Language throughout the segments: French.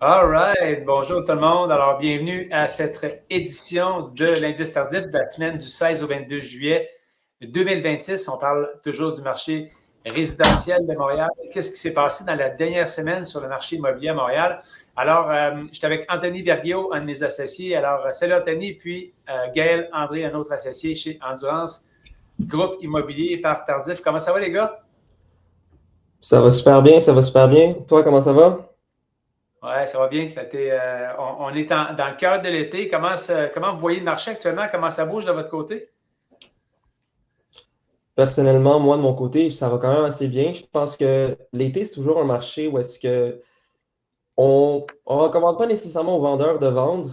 All right. Bonjour tout le monde. Alors, bienvenue à cette édition de l'Indice tardif de la semaine du 16 au 22 juillet 2026. On parle toujours du marché résidentiel de Montréal. Qu'est-ce qui s'est passé dans la dernière semaine sur le marché immobilier à Montréal? Alors, je suis avec Anthony Berguiot, un de mes associés. Alors, salut Anthony, puis Gaël André, un autre associé chez Endurance Groupe Immobilier par Tardif. Comment ça va, les gars? Ça va super bien, ça va super bien. Toi, comment ça va? Ouais, ça va bien. On est dans le cœur de l'été. Comment vous voyez le marché actuellement? Comment ça bouge de votre côté? Personnellement, moi, de mon côté, ça va quand même assez bien. Je pense que l'été, c'est toujours un marché où est-ce que on recommande pas nécessairement aux vendeurs de vendre,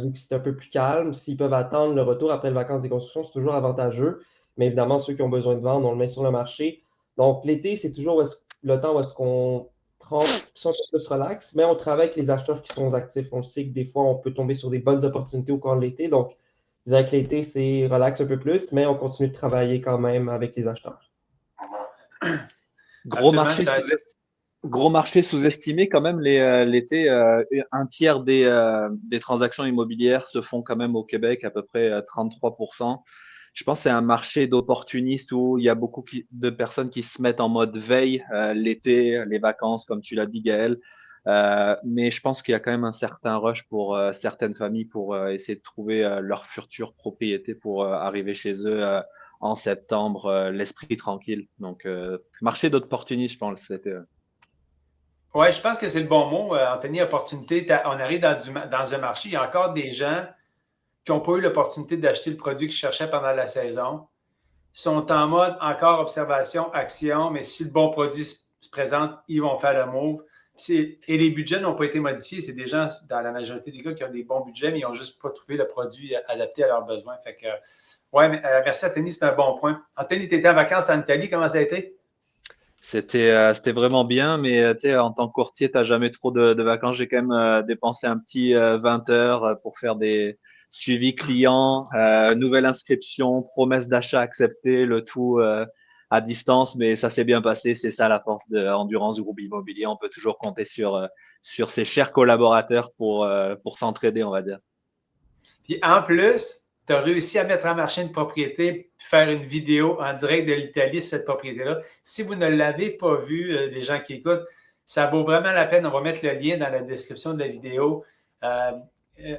vu que c'est un peu plus calme. S'ils peuvent attendre le retour après les vacances des constructions, c'est toujours avantageux. Mais évidemment, ceux qui ont besoin de vendre, on le met sur le marché. Donc, l'été, c'est toujours le temps où est-ce qu'on prend ça un peu plus relax, mais on travaille avec les acheteurs qui sont actifs. On sait que des fois, on peut tomber sur des bonnes opportunités au cours de l'été. Donc, je dirais que l'été, c'est relax un peu plus, mais on continue de travailler quand même avec les acheteurs. Gros Absolument. marché sous Gros marché sous-estimé quand même l'été. Un tiers des transactions immobilières se font quand même au Québec, à peu près 33%. Je pense que c'est un marché d'opportunistes où il y a beaucoup de personnes qui se mettent en mode veille l'été, les vacances, comme tu l'as dit, Gaël. Mais je pense qu'il y a quand même un certain rush pour certaines familles pour essayer de trouver leur future propriété pour arriver chez eux en septembre, l'esprit tranquille. Donc, marché d'opportunistes, je pense, c'était. Ouais, je pense que c'est le bon mot, Anthony, opportunité. On arrive dans un marché, il y a encore des gens qui n'ont pas eu l'opportunité d'acheter le produit qu'ils cherchaient pendant la saison. Ils sont en mode encore observation, action, mais si le bon produit se présente, ils vont faire le move. Et les budgets n'ont pas été modifiés. C'est des gens, dans la majorité des cas, qui ont des bons budgets, mais ils n'ont juste pas trouvé le produit adapté à leurs besoins. Fait que, ouais, merci Anthony, c'est un bon point. Anthony, tu étais en vacances en Italie, comment ça a été? C'était vraiment bien, mais tu sais, en tant que courtier, t'as jamais trop de vacances. J'ai quand même dépensé un petit 20 heures pour faire des suivis clients, nouvelle inscription, promesse d'achat acceptée, le tout à distance, mais ça s'est bien passé. C'est ça la force de Endurance Groupe Immobilier. On peut toujours compter sur ses chers collaborateurs pour s'entraider, on va dire. Puis en plus, tu as réussi à mettre en marché une propriété, puis faire une vidéo en direct de l'Italie sur cette propriété-là. Si vous ne l'avez pas vu, les gens qui écoutent, ça vaut vraiment la peine. On va mettre le lien dans la description de la vidéo. Euh,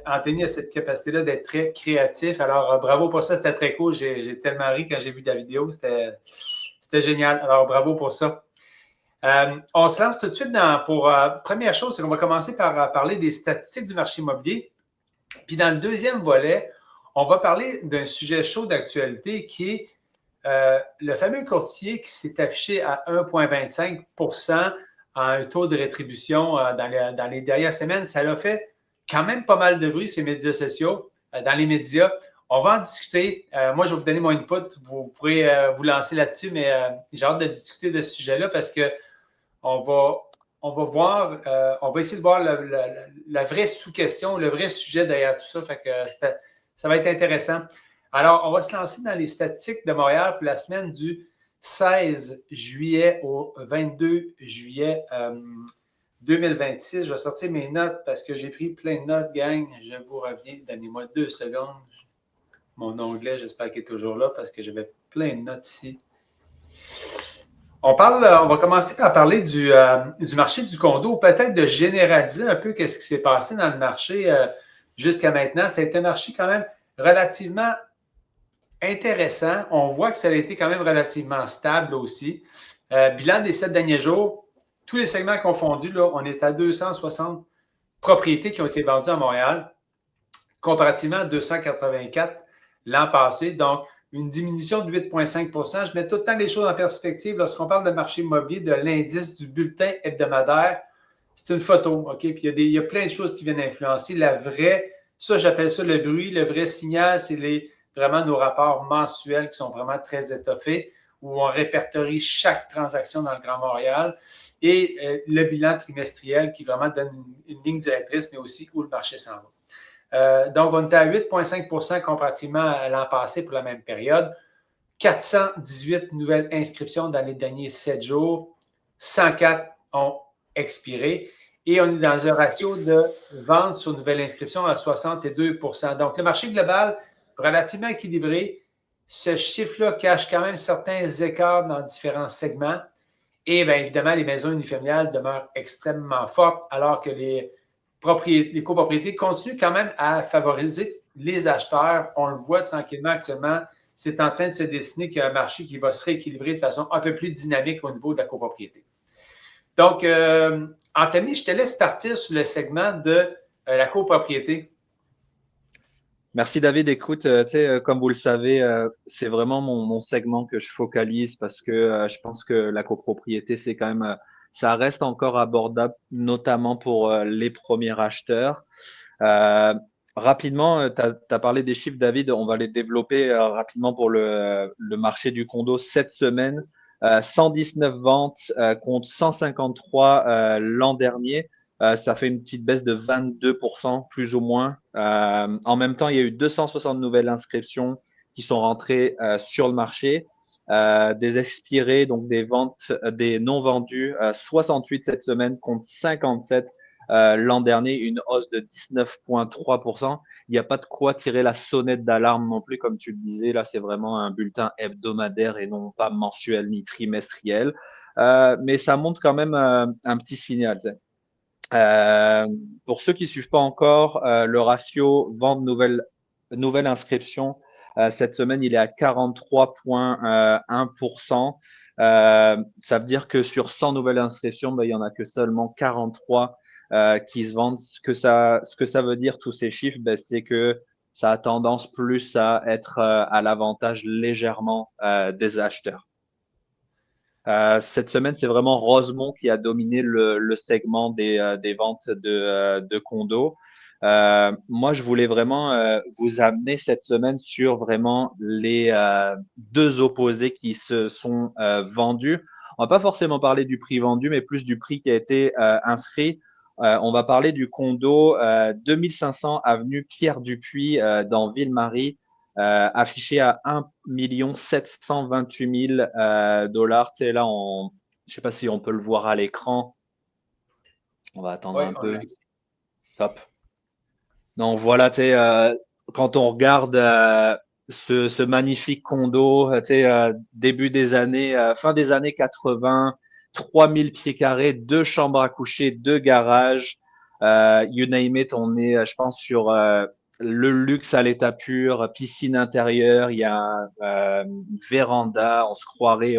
Anthony a cette capacité-là d'être très créatif. Alors, bravo pour ça, c'était très cool. J'ai tellement ri quand j'ai vu la vidéo. C'était génial. Alors, bravo pour ça. On se lance tout de suite première chose, c'est qu'on va commencer par parler des statistiques du marché immobilier. Puis dans le deuxième volet, on va parler d'un sujet chaud d'actualité qui est le fameux courtier qui s'est affiché à 1,25 à un taux de rétribution dans les dernières semaines. Ça a fait quand même pas mal de bruit sur les médias sociaux, dans les médias. On va en discuter. Moi, je vais vous donner mon input. Vous pourrez vous lancer là-dessus, mais j'ai hâte de discuter de ce sujet-là parce que on va, on va voir, on va essayer de voir la vraie sous-question, le vrai sujet derrière tout ça. Fait que ça va être intéressant. Alors, on va se lancer dans les statistiques de Montréal pour la semaine du 16 juillet au 22 juillet 2026. Je vais sortir mes notes parce que j'ai pris plein de notes, gang. Je vous reviens. Donnez-moi 2 secondes. Mon onglet, j'espère qu'il est toujours là parce que j'avais plein de notes ici. On va commencer par parler du marché du condo, peut-être de généraliser un peu ce qui s'est passé dans le marché jusqu'à maintenant. C'est un marché quand même relativement intéressant. On voit que ça a été quand même relativement stable aussi. Bilan des 7 derniers jours, tous les segments confondus, là, on est à 260 propriétés qui ont été vendues à Montréal, comparativement à 284 l'an passé. Donc, une diminution de 8,5 Je mets tout le temps les choses en perspective. Lorsqu'on parle de marché immobilier, de l'indice du bulletin hebdomadaire, c'est une photo, OK? Puis il y a plein de choses qui viennent influencer. Ça, j'appelle ça le bruit. Le vrai signal, c'est vraiment nos rapports mensuels qui sont vraiment très étoffés, où on répertorie chaque transaction dans le Grand Montréal. Et le bilan trimestriel qui vraiment donne une ligne directrice, mais aussi où le marché s'en va. Donc, on était à 8,5 comparativement à l'an passé pour la même période. 418 nouvelles inscriptions dans les derniers 7 jours. 104 ont expiré. Et on est dans un ratio de vente sur nouvelle inscription à 62%. Donc, le marché global, relativement équilibré. Ce chiffre-là cache quand même certains écarts dans différents segments. Et bien évidemment, les maisons unifamiliales demeurent extrêmement fortes, alors que les copropriétés continuent quand même à favoriser les acheteurs. On le voit tranquillement actuellement. C'est en train de se dessiner qu'il y a un marché qui va se rééquilibrer de façon un peu plus dynamique au niveau de la copropriété. Donc, Anthony, je te laisse partir sur le segment de la copropriété. Merci David. Écoute, comme vous le savez, c'est vraiment mon segment que je focalise parce que je pense que la copropriété, c'est quand même, ça reste encore abordable, notamment pour les premiers acheteurs. Euh, Rapidement, tu as parlé des chiffres, David. On va les développer rapidement pour le marché du condo cette semaine. 119 ventes contre 153 l'an dernier. Ça fait une petite baisse de 22%, plus ou moins. En même temps, il y a eu 260 nouvelles inscriptions qui sont rentrées sur le marché. Des expirés, donc des ventes, des non vendus, 68 cette semaine contre 57 l'an dernier, une hausse de 19,3%. Il n'y a pas de quoi tirer la sonnette d'alarme non plus, comme tu le disais. Là, c'est vraiment un bulletin hebdomadaire et non pas mensuel ni trimestriel. Mais ça montre quand même un petit signal. Pour ceux qui ne suivent pas encore, le ratio vente nouvelle inscription, cette semaine, il est à 43,1%. Ça veut dire que sur 100 nouvelles inscriptions, ben, il n'y en a que seulement 43 qui se vendent. Ce que ça veut dire, tous ces chiffres, ben, c'est que ça a tendance plus à être à l'avantage légèrement des acheteurs. Cette semaine, c'est vraiment Rosemont qui a dominé le segment des ventes de condos. Moi, je voulais vraiment vous amener cette semaine sur vraiment les deux opposés qui se sont vendus. On va pas forcément parler du prix vendu, mais plus du prix qui a été inscrit. On va parler du condo 2500 avenue Pierre Dupuis dans Ville-Marie, affiché à 1 728 000 dollars. Tu sais, là, je sais pas si on peut le voir à l'écran. On va attendre Oui, un on l'a peu. ici. Top. Donc voilà, tu sais, quand on regarde ce magnifique condo, tu sais, début des années, fin des années 80, 3000 pieds carrés, deux chambres à coucher, deux garages, you name it, on est, je pense, sur le luxe à l'état pur, piscine intérieure, il y a une véranda, on se croirait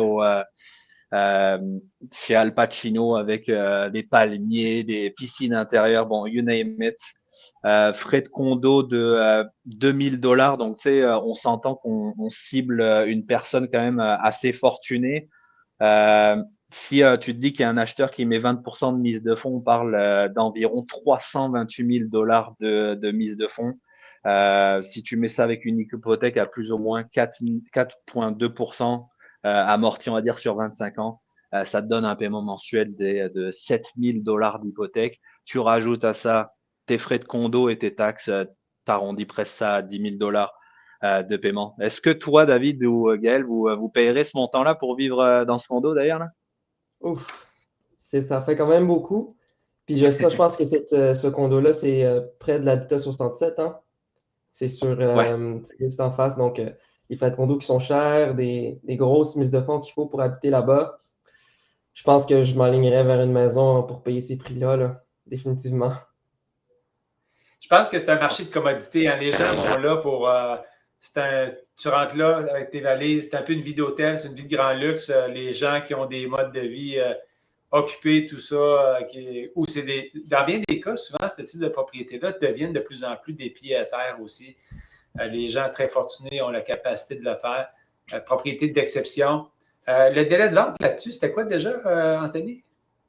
euh, chez Al Pacino avec des palmiers, des piscines intérieures, bon, you name it. Frais de condo de 2000 dollars. Donc, tu sais, on s'entend qu'on cible une personne quand même assez fortunée. Si tu te dis qu'il y a un acheteur qui met 20% de mise de fonds, on parle d'environ 328 000 dollars de mise de fonds. Si tu mets ça avec une hypothèque à plus ou moins 4,2% amorti, on va dire, sur 25 ans, ça te donne un paiement mensuel de 7 000 dollars d'hypothèque. Tu rajoutes à ça tes frais de condo et tes taxes, t'arrondis presque ça à 10 000 dollars de paiement. Est-ce que toi, David ou Gaël, vous payerez ce montant-là pour vivre dans ce condo d'ailleurs là? Ouf, ça fait quand même beaucoup. Puis je pense que ce condo-là, c'est près de l'Habitat 67, hein? C'est Ouais. c'est juste en face. Donc, les frais de condo qui sont chers, des grosses mises de fonds qu'il faut pour habiter là-bas. Je pense que je m'alignerais vers une maison pour payer ces prix-là, là, définitivement. Je pense que c'est un marché de commodité. Hein. Les gens vont là pour. Tu rentres là avec tes valises, c'est un peu une vie d'hôtel, c'est une vie de grand luxe. Les gens qui ont des modes de vie occupés, tout ça, ou c'est dans bien des cas, souvent, ce type de propriété-là deviennent de plus en plus des pieds à terre aussi. Les gens très fortunés ont la capacité de le faire. Propriété d'exception. Le délai de vente là-dessus, c'était quoi déjà, Anthony?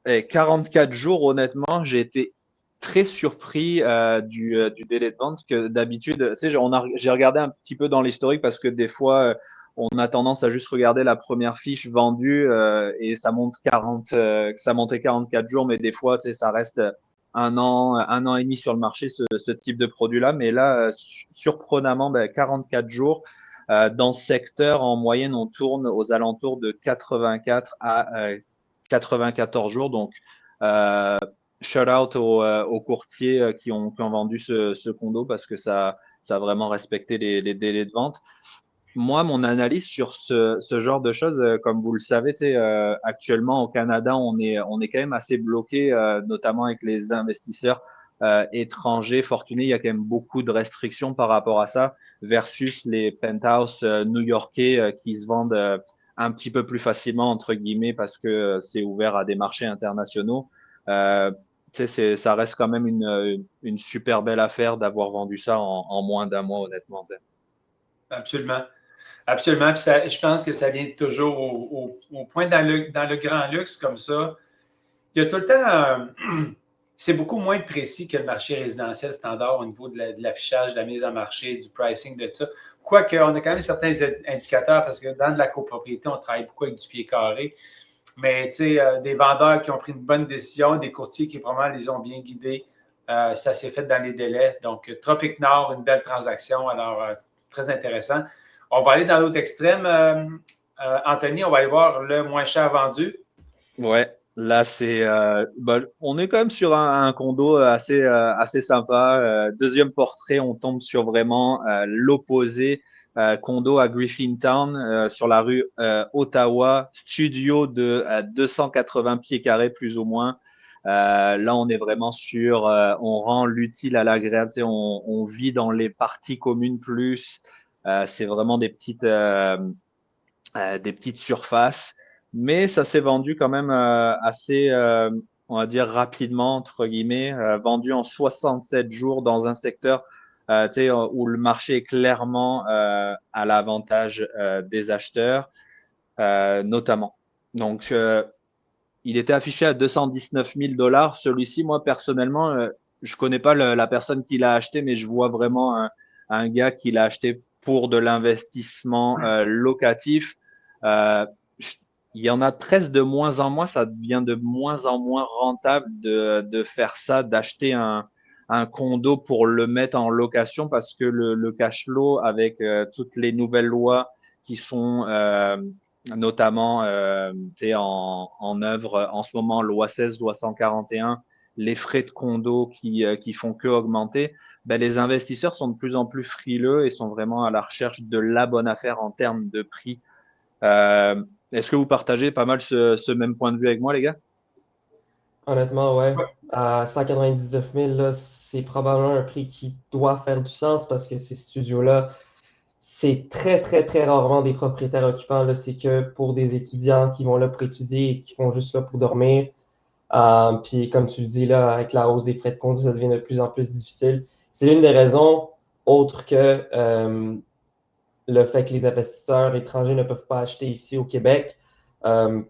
Et 44 jours, honnêtement, j'ai été très surpris du délai de vente que d'habitude, tu sais, j'ai regardé un petit peu dans l'historique parce que des fois, on a tendance à juste regarder la première fiche vendue et ça monte 40, ça montait 44 jours, mais des fois, tu sais, ça reste un an et demi sur le marché, ce type de produit-là. Mais là, surprenamment, 44 jours. Dans ce secteur, en moyenne, on tourne aux alentours de 84 à 94 jours. Donc, shout out aux courtiers qui ont vendu ce condo parce que ça a vraiment respecté les délais de vente. Moi, mon analyse sur ce genre de choses, comme vous le savez, actuellement au Canada, on est quand même assez bloqué, notamment avec les investisseurs étrangers fortunés. Il y a quand même beaucoup de restrictions par rapport à ça, versus les penthouses new-yorkais qui se vendent un petit peu plus facilement, entre guillemets, parce que c'est ouvert à des marchés internationaux. Euh, ça reste quand même une super belle affaire d'avoir vendu ça en moins d'un mois, honnêtement. Absolument. Absolument. Puis ça, je pense que ça vient toujours au point dans le grand luxe comme ça. Il y a tout le temps, c'est beaucoup moins précis que le marché résidentiel standard au niveau de l'affichage, de la mise en marché, du pricing, de tout ça. Quoique, on a quand même certains indicateurs parce que dans de la copropriété, on travaille beaucoup avec du pied carré. Mais tu sais, des vendeurs qui ont pris une bonne décision, des courtiers qui probablement les ont bien guidés, ça s'est fait dans les délais. Donc, Tropique Nord, une belle transaction. Alors, très intéressant. On va aller dans l'autre extrême. Anthony, on va aller voir le moins cher vendu. Ouais, là on est quand même sur un condo assez sympa. Deuxième portrait, on tombe sur vraiment l'opposé. Condo à Griffintown sur la rue Ottawa, studio de 280 pieds carrés plus ou moins. Là, on est vraiment sur, on rend l'utile à l'agréable. On vit dans les parties communes plus. C'est vraiment des petites surfaces, mais ça s'est vendu quand même assez, on va dire, rapidement, entre guillemets, vendu en 67 jours dans un secteur où le marché est clairement à l'avantage des acheteurs, notamment. Donc, il était affiché à 219 000 $. Celui-ci, moi, personnellement, je connais pas la personne qui l'a acheté, mais je vois vraiment un gars qui l'a acheté pour de l'investissement locatif. Euh, il y en a presque de moins en moins, ça devient de moins en moins rentable de faire ça, d'acheter un condo pour le mettre en location parce que le cash flow avec toutes les nouvelles lois qui sont notamment en œuvre en ce moment, loi 16, loi 141, les frais de condo qui font que augmenter, ben, les investisseurs sont de plus en plus frileux et sont vraiment à la recherche de la bonne affaire en termes de prix. Euh, Est-ce que vous partagez pas mal ce même point de vue avec moi, les gars? Honnêtement, ouais. À 199 000, là, c'est probablement un prix qui doit faire du sens parce que ces studios-là, c'est très, très, très rarement des propriétaires occupants, là. C'est que pour des étudiants qui vont là pour étudier et qui vont juste là pour dormir. Puis, comme tu le dis, là, avec la hausse des frais de conduite, ça devient de plus en plus difficile. C'est l'une des raisons, autres que le fait que les investisseurs étrangers ne peuvent pas acheter ici au Québec, euh,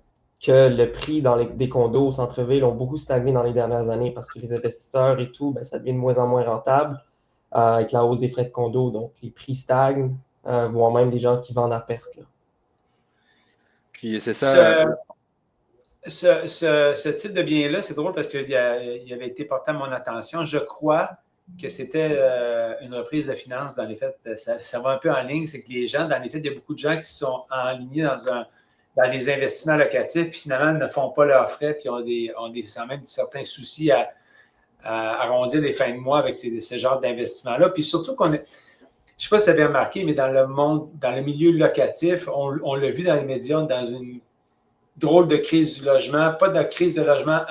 que le prix des condos au centre-ville ont beaucoup stagné dans les dernières années parce que les investisseurs et tout, ben, ça devient de moins en moins rentable avec la hausse des frais de condo. Donc, les prix stagnent, voire même des gens qui vendent à perte, là. Puis c'est ça. Ce type de bien-là, c'est drôle parce qu'il avait été porté à mon attention. Je crois que c'était une reprise de finances. Dans les faits, ça va un peu en ligne. C'est que les gens, dans les faits, il y a beaucoup de gens qui sont enlignés dans des investissements locatifs, puis finalement ne font pas leurs frais, puis ont même certains soucis à arrondir les fins de mois avec ce genre d'investissement-là. Puis surtout je ne sais pas si vous avez remarqué, mais dans le milieu locatif, on l'a vu dans les médias, dans une drôle de crise du logement, pas de crise de logement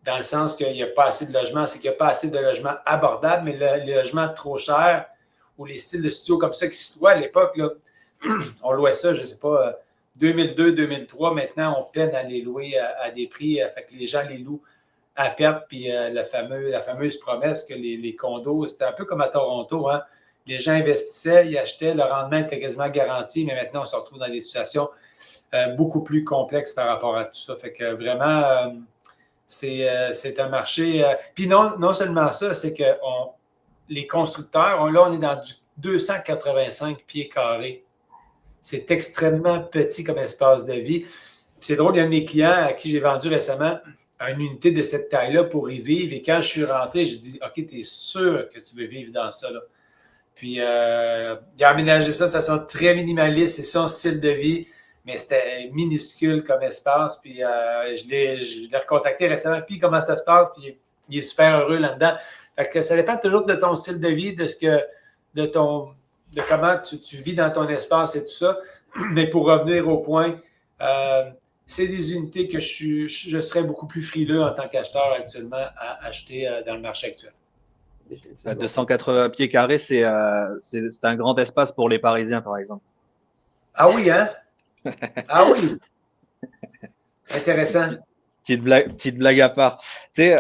dans le sens qu'il n'y a pas assez de logements, c'est qu'il n'y a pas assez de logements abordables, mais les logements trop chers ou les styles de studio comme ça qui se louaient à l'époque, là, on louait ça, je ne sais pas, 2002, 2003. Maintenant, on peine à les louer à des prix, fait que les gens les louent à perte, puis la fameuse promesse que les condos, c'était un peu comme à Toronto, hein? Les gens investissaient, ils achetaient, le rendement était quasiment garanti, mais maintenant, on se retrouve dans des situations beaucoup plus complexes par rapport à tout ça. Fait que vraiment, c'est un marché. Puis non seulement ça, c'est que les constructeurs, là, on est dans du 285 pieds carrés. C'est extrêmement petit comme espace de vie. Puis c'est drôle, il y a un de mes clients à qui j'ai vendu récemment une unité de cette taille-là pour y vivre. Et quand je suis rentré, j'ai dit, OK, tu es sûr que tu veux vivre dans ça, là? Puis, il a aménagé ça de façon très minimaliste. C'est son style de vie. mais c'était minuscule comme espace. Puis je l'ai recontacté récemment. Puis comment ça se passe? Puis il est super heureux là-dedans. Fait que ça dépend toujours de ton style de vie, de comment tu vis dans ton espace et tout ça. Mais pour revenir au point, c'est des unités que je serais beaucoup plus frileux en tant qu'acheteur actuellement à acheter dans le marché actuel. 280 pieds carrés, c'est un grand espace pour les Parisiens, par exemple. Ah oui, hein? Ah oui! Intéressant. Petite blague à part. Tu sais,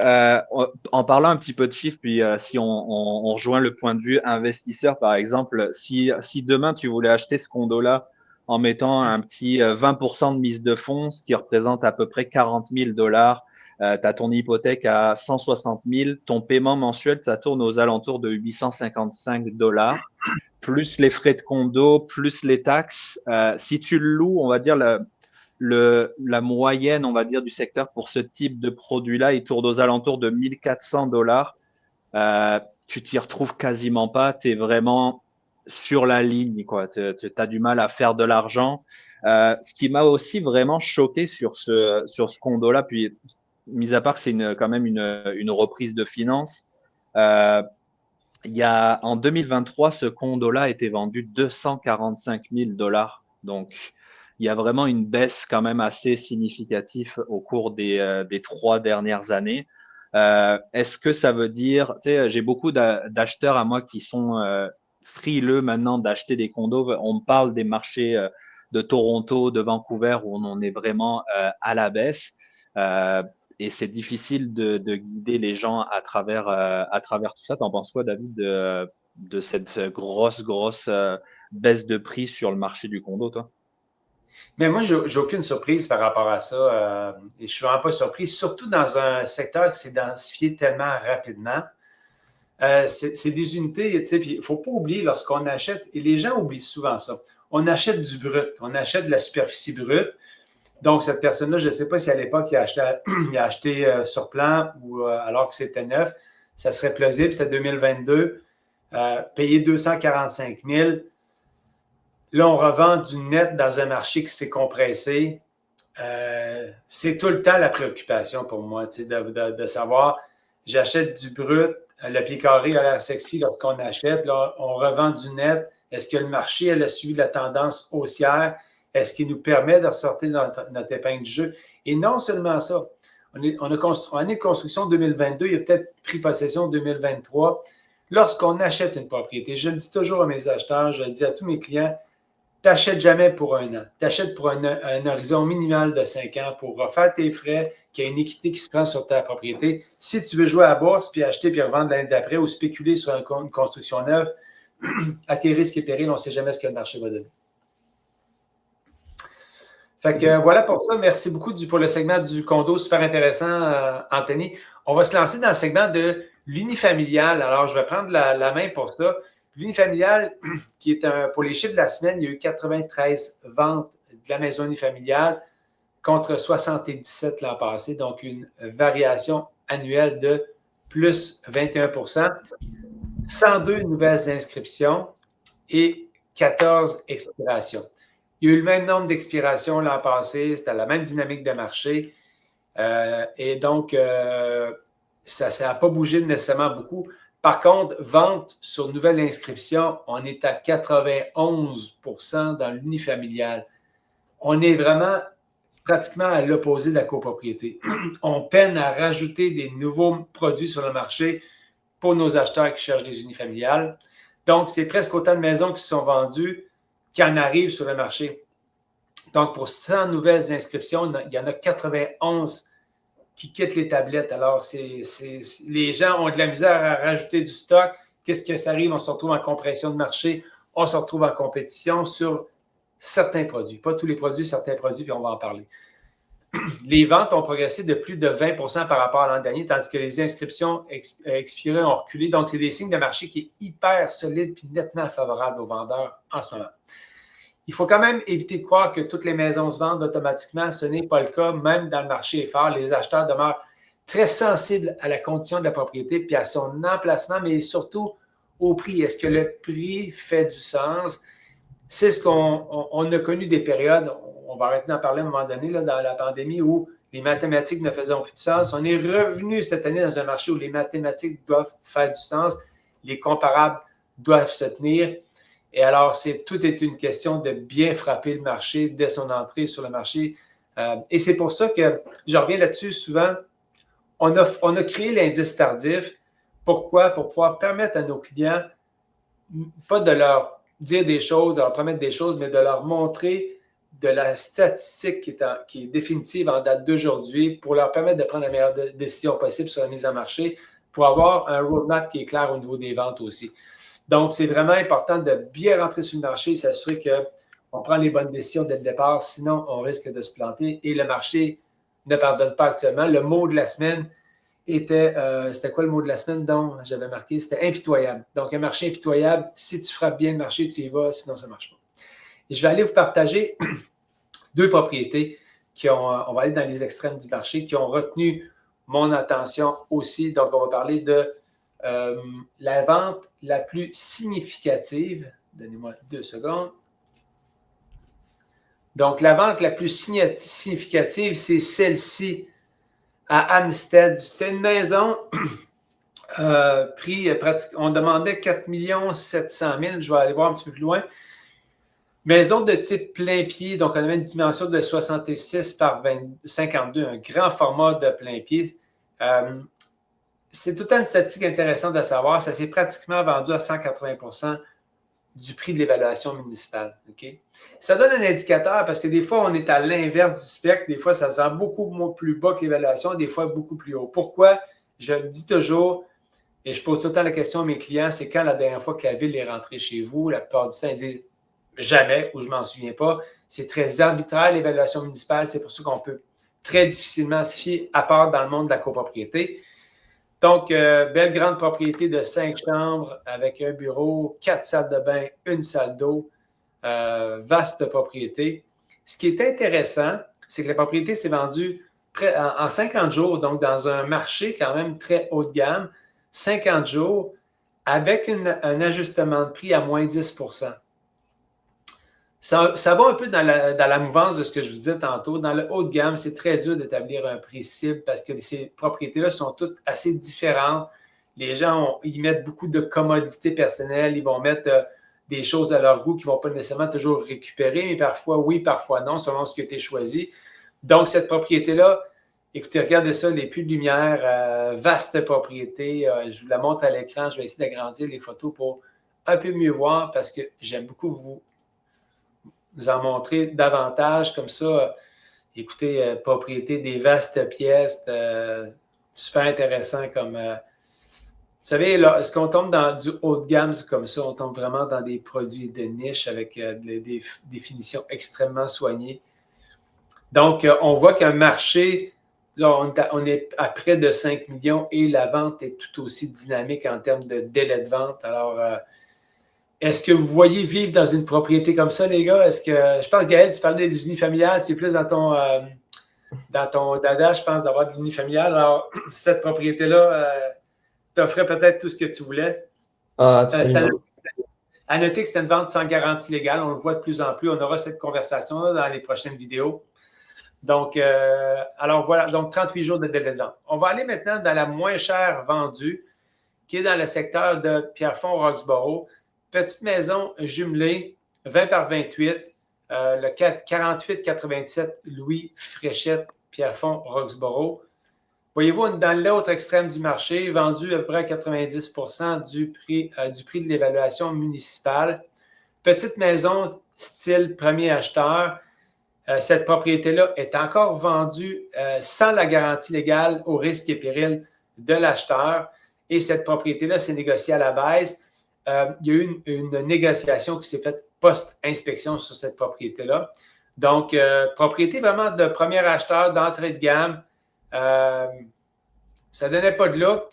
en parlant un petit peu de chiffres, puis si on rejoint le point de vue investisseur, par exemple, si demain tu voulais acheter ce condo-là en mettant un petit 20% de mise de fonds, ce qui représente à peu près 40 000 $, tu as ton hypothèque à 160 000, ton paiement mensuel, ça tourne aux alentours de 855 $, plus les frais de condo, plus les taxes. Si tu le loues, on va dire la moyenne, on va dire, du secteur pour ce type de produit-là, il tourne aux alentours de 1400 $. Tu t'y retrouves quasiment pas. Tu es vraiment sur la ligne, quoi. Tu as du mal à faire de l'argent. Ce qui m'a aussi vraiment choqué sur ce condo-là, puis mis à part que c'est quand même une reprise de finances, en 2023, ce condo-là a été vendu 245 000 $. Donc, il y a vraiment une baisse quand même assez significative au cours des 3 dernières années. Est-ce que ça veut dire, tu sais, j'ai beaucoup d'acheteurs à moi qui sont frileux maintenant d'acheter des condos. On me parle des marchés de Toronto, de Vancouver où on en est vraiment à la baisse. Et c'est difficile de guider les gens à travers tout ça. T'en penses quoi, David, de cette grosse baisse de prix sur le marché du condo, toi? Mais moi, j'ai aucune surprise par rapport à ça. Et je suis vraiment pas surpris, surtout dans un secteur qui s'est densifié tellement rapidement. C'est des unités, tu sais, puis il ne faut pas oublier lorsqu'on achète, et les gens oublient souvent ça, on achète du brut, on achète de la superficie brute. Donc, cette personne-là, je ne sais pas si à l'époque, il a acheté sur plan ou alors que c'était neuf, ça serait plausible, c'était 2022, payer 245 000. Là, on revend du net dans un marché qui s'est compressé. C'est tout le temps la préoccupation pour moi, tu sais, de savoir, j'achète du brut, le pied carré a l'air sexy lorsqu'on achète, là, on revend du net. Est-ce que le marché elle a suivi la tendance haussière? Est-ce qu'il nous permet de ressortir notre épingle du jeu? Et non seulement ça, on a construit, en année de construction 2022, il a peut-être pris possession 2023. Lorsqu'on achète une propriété, je le dis toujours à mes acheteurs, je le dis à tous mes clients, t'achètes jamais pour un an. T'achètes pour un horizon minimal de 5 ans pour refaire tes frais, qu'il y ait une équité qui se prend sur ta propriété. Si tu veux jouer à la bourse, puis acheter, puis revendre l'année d'après ou spéculer sur une construction neuve, à tes risques et périls, on ne sait jamais ce que le marché va donner. Fait que voilà pour ça. Merci beaucoup pour le segment du condo. Super intéressant, Anthony. On va se lancer dans le segment de l'unifamilial. Alors, je vais prendre la main pour ça. L'unifamilial, qui est pour les chiffres de la semaine, il y a eu 93 ventes de la maison unifamiliale contre 77 l'an passé. Donc, une variation annuelle de plus 21 %. 102 nouvelles inscriptions et 14 expirations. Il y a eu le même nombre d'expirations l'an passé, c'était la même dynamique de marché. Et donc, ça n'a pas bougé nécessairement beaucoup. Par contre, vente sur nouvelle inscription, on est à 91 % dans l'unifamilial. On est vraiment pratiquement à l'opposé de la copropriété. On peine à rajouter des nouveaux produits sur le marché pour nos acheteurs qui cherchent des unifamiliales. Donc, c'est presque autant de maisons qui se sont vendues qui en arrivent sur le marché. Donc, pour 100 nouvelles inscriptions, il y en a 91 qui quittent les tablettes. Alors, les gens ont de la misère à rajouter du stock. Qu'est-ce que ça arrive? On se retrouve en compression de marché. On se retrouve en compétition sur certains produits. Pas tous les produits, certains produits, puis on va en parler. Les ventes ont progressé de plus de 20 % par rapport à l'an dernier, tandis que les inscriptions expirées ont reculé. Donc, c'est des signes de marché qui est hyper solide et nettement favorable aux vendeurs en ce moment. Il faut quand même éviter de croire que toutes les maisons se vendent automatiquement. Ce n'est pas le cas, même dans le marché fort. Les acheteurs demeurent très sensibles à la condition de la propriété puis à son emplacement, mais surtout au prix. Est-ce que le prix fait du sens? C'est ce qu'on a connu des périodes. on va arrêter d'en parler à un moment donné, là, dans la pandémie, où les mathématiques ne faisaient plus de sens. On est revenu cette année dans un marché où les mathématiques doivent faire du sens, les comparables doivent se tenir. Et alors, tout est une question de bien frapper le marché dès son entrée sur le marché. Et c'est pour ça que, je reviens là-dessus souvent, on a créé l'indice tardif. Pourquoi? Pour pouvoir permettre à nos clients, pas de leur dire des choses, de leur promettre des choses, mais de leur montrer de la statistique qui est définitive en date d'aujourd'hui pour leur permettre de prendre la meilleure décision possible sur la mise en marché, pour avoir un roadmap qui est clair au niveau des ventes aussi. Donc, c'est vraiment important de bien rentrer sur le marché et s'assurer qu'on prend les bonnes décisions dès le départ, sinon on risque de se planter et le marché ne pardonne pas actuellement. Le mot de la semaine c'était quoi le mot de la semaine dont j'avais marqué? C'était impitoyable. Donc, un marché impitoyable, si tu frappes bien le marché, tu y vas, sinon ça ne marche pas. Et je vais aller vous partager 2 propriétés on va aller dans les extrêmes du marché, qui ont retenu mon attention aussi. Donc, on va parler de la vente la plus significative. Donnez-moi 2 secondes. Donc, la vente la plus significative, c'est celle-ci à Hampstead. C'était une maison on demandait 4 700 000. Je vais aller voir un petit peu plus loin. Maison de type plein pied, donc on avait une dimension de 66 par 52, un grand format de plein pied. C'est tout le temps une statistique intéressante à savoir. Ça s'est pratiquement vendu à 180 du prix de l'évaluation municipale. Okay? Ça donne un indicateur parce que des fois, on est à l'inverse du spectre. Des fois, ça se vend beaucoup plus bas que l'évaluation, des fois beaucoup plus haut. Pourquoi? Je le dis toujours, et je pose tout le temps la question à mes clients, c'est quand la dernière fois que la ville est rentrée chez vous? La plupart du temps, ils disent jamais ou je ne m'en souviens pas. C'est très arbitraire, l'évaluation municipale. C'est pour ça qu'on peut très difficilement se fier, à part dans le monde de la copropriété. Donc, belle grande propriété de 5 chambres avec un bureau, 4 salles de bain, une salle d'eau, vaste propriété. Ce qui est intéressant, c'est que la propriété s'est vendue en 50 jours, donc dans un marché quand même très haut de gamme, 50 jours, avec un ajustement de prix à moins 10 %. Ça va un peu dans la mouvance de ce que je vous disais tantôt. Dans le haut de gamme, c'est très dur d'établir un prix cible parce que ces propriétés-là sont toutes assez différentes. Les gens, ils mettent beaucoup de commodités personnelles. Ils vont mettre des choses à leur goût qui ne vont pas nécessairement toujours récupérer, mais parfois oui, parfois non, selon ce qui a été choisi. Donc, cette propriété-là, écoutez, regardez ça, les puits de lumière, vaste propriété. Je vous la montre à l'écran. Je vais essayer d'agrandir les photos pour un peu mieux voir parce que j'aime beaucoup vous en montrer davantage comme ça. Écoutez, propriété des vastes pièces, super intéressant comme... vous savez, est-ce qu'on tombe dans du haut de gamme comme ça, on tombe vraiment dans des produits de niche avec des définitions extrêmement soignées. Donc, on voit qu'un marché, là, on est à près de 5 millions et la vente est tout aussi dynamique en termes de délai de vente. Alors, est-ce que vous voyez vivre dans une propriété comme ça, les gars? Je pense, Gaël, tu parlais des unifamiliales, c'est plus dans ton dada, je pense, d'avoir de l'unifamilial. Alors, cette propriété-là t'offrait peut-être tout ce que tu voulais. Absolument. À noter que c'était une vente sans garantie légale. On le voit de plus en plus. On aura cette conversation-là dans les prochaines vidéos. Donc, alors voilà, donc 38 jours de délai de vente. On va aller maintenant dans la moins chère vendue, qui est dans le secteur de Pierrefonds-Roxborough. Petite maison jumelée, 20 par 28, le 48-97 Louis Fréchette, Pierrefonds-Roxborough. Voyez-vous, dans l'autre extrême du marché, vendu à peu près à 90 % du prix de l'évaluation municipale. Petite maison, style premier acheteur. Cette propriété-là est encore vendue sans la garantie légale au risque et péril de l'acheteur. Et cette propriété-là s'est négociée à la baisse. Il y a eu une négociation qui s'est faite post-inspection sur cette propriété-là. Donc, propriété vraiment de premier acheteur, d'entrée de gamme. Ça ne donnait pas de look.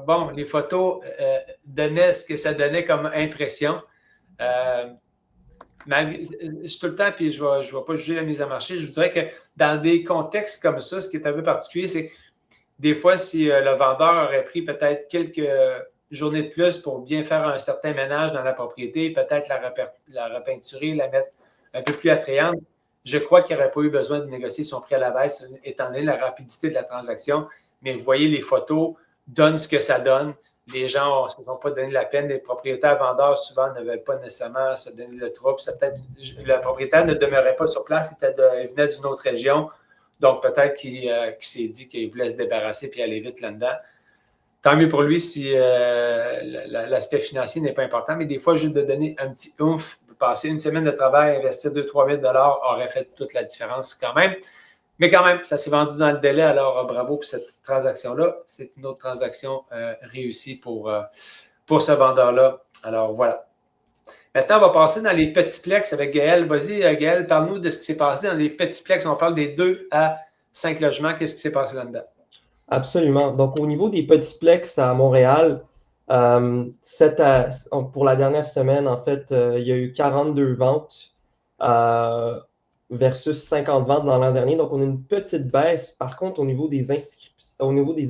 Bon, les photos donnaient ce que ça donnait comme impression. Je suis tout le temps, puis je ne vais pas juger la mise en marché. Je vous dirais que dans des contextes comme ça, ce qui est un peu particulier, c'est que des fois, si le vendeur aurait pris peut-être quelques journées de plus pour bien faire un certain ménage dans la propriété, peut-être la repeinturer, la mettre un peu plus attrayante, Je crois qu'il n'aurait pas eu besoin de négocier son prix à la baisse, étant donné la rapidité de la transaction. Mais vous voyez, les photos donnent ce que ça donne. Les gens ne se sont pas donné la peine. Les propriétaires vendeurs, souvent, ne veulent pas nécessairement se donner le trouble. Le propriétaire ne demeurait pas sur place, il venait d'une autre région. Donc, peut-être qu'il s'est dit qu'il voulait se débarrasser et aller vite là-dedans. Tant mieux pour lui si l'aspect financier n'est pas important. Mais des fois, juste de donner un petit oomph, de passer une semaine de travail, investir 2 000 à 3 000 aurait fait toute la différence quand même. Mais quand même, ça s'est vendu dans le délai. Alors, bravo pour cette transaction-là. C'est une autre transaction réussie pour ce vendeur-là. Alors, voilà. Maintenant, on va passer dans les petits plex avec Gaël. Vas-y, Gaël, parle-nous de ce qui s'est passé dans les petits plex. On parle des 2 à 5 logements. Qu'est-ce qui s'est passé là-dedans? Absolument. Donc, au niveau des petits plex à Montréal, pour la dernière semaine, en fait, il y a eu 42 ventes versus 50 ventes dans l'an dernier. Donc, on a une petite baisse. Par contre, au niveau des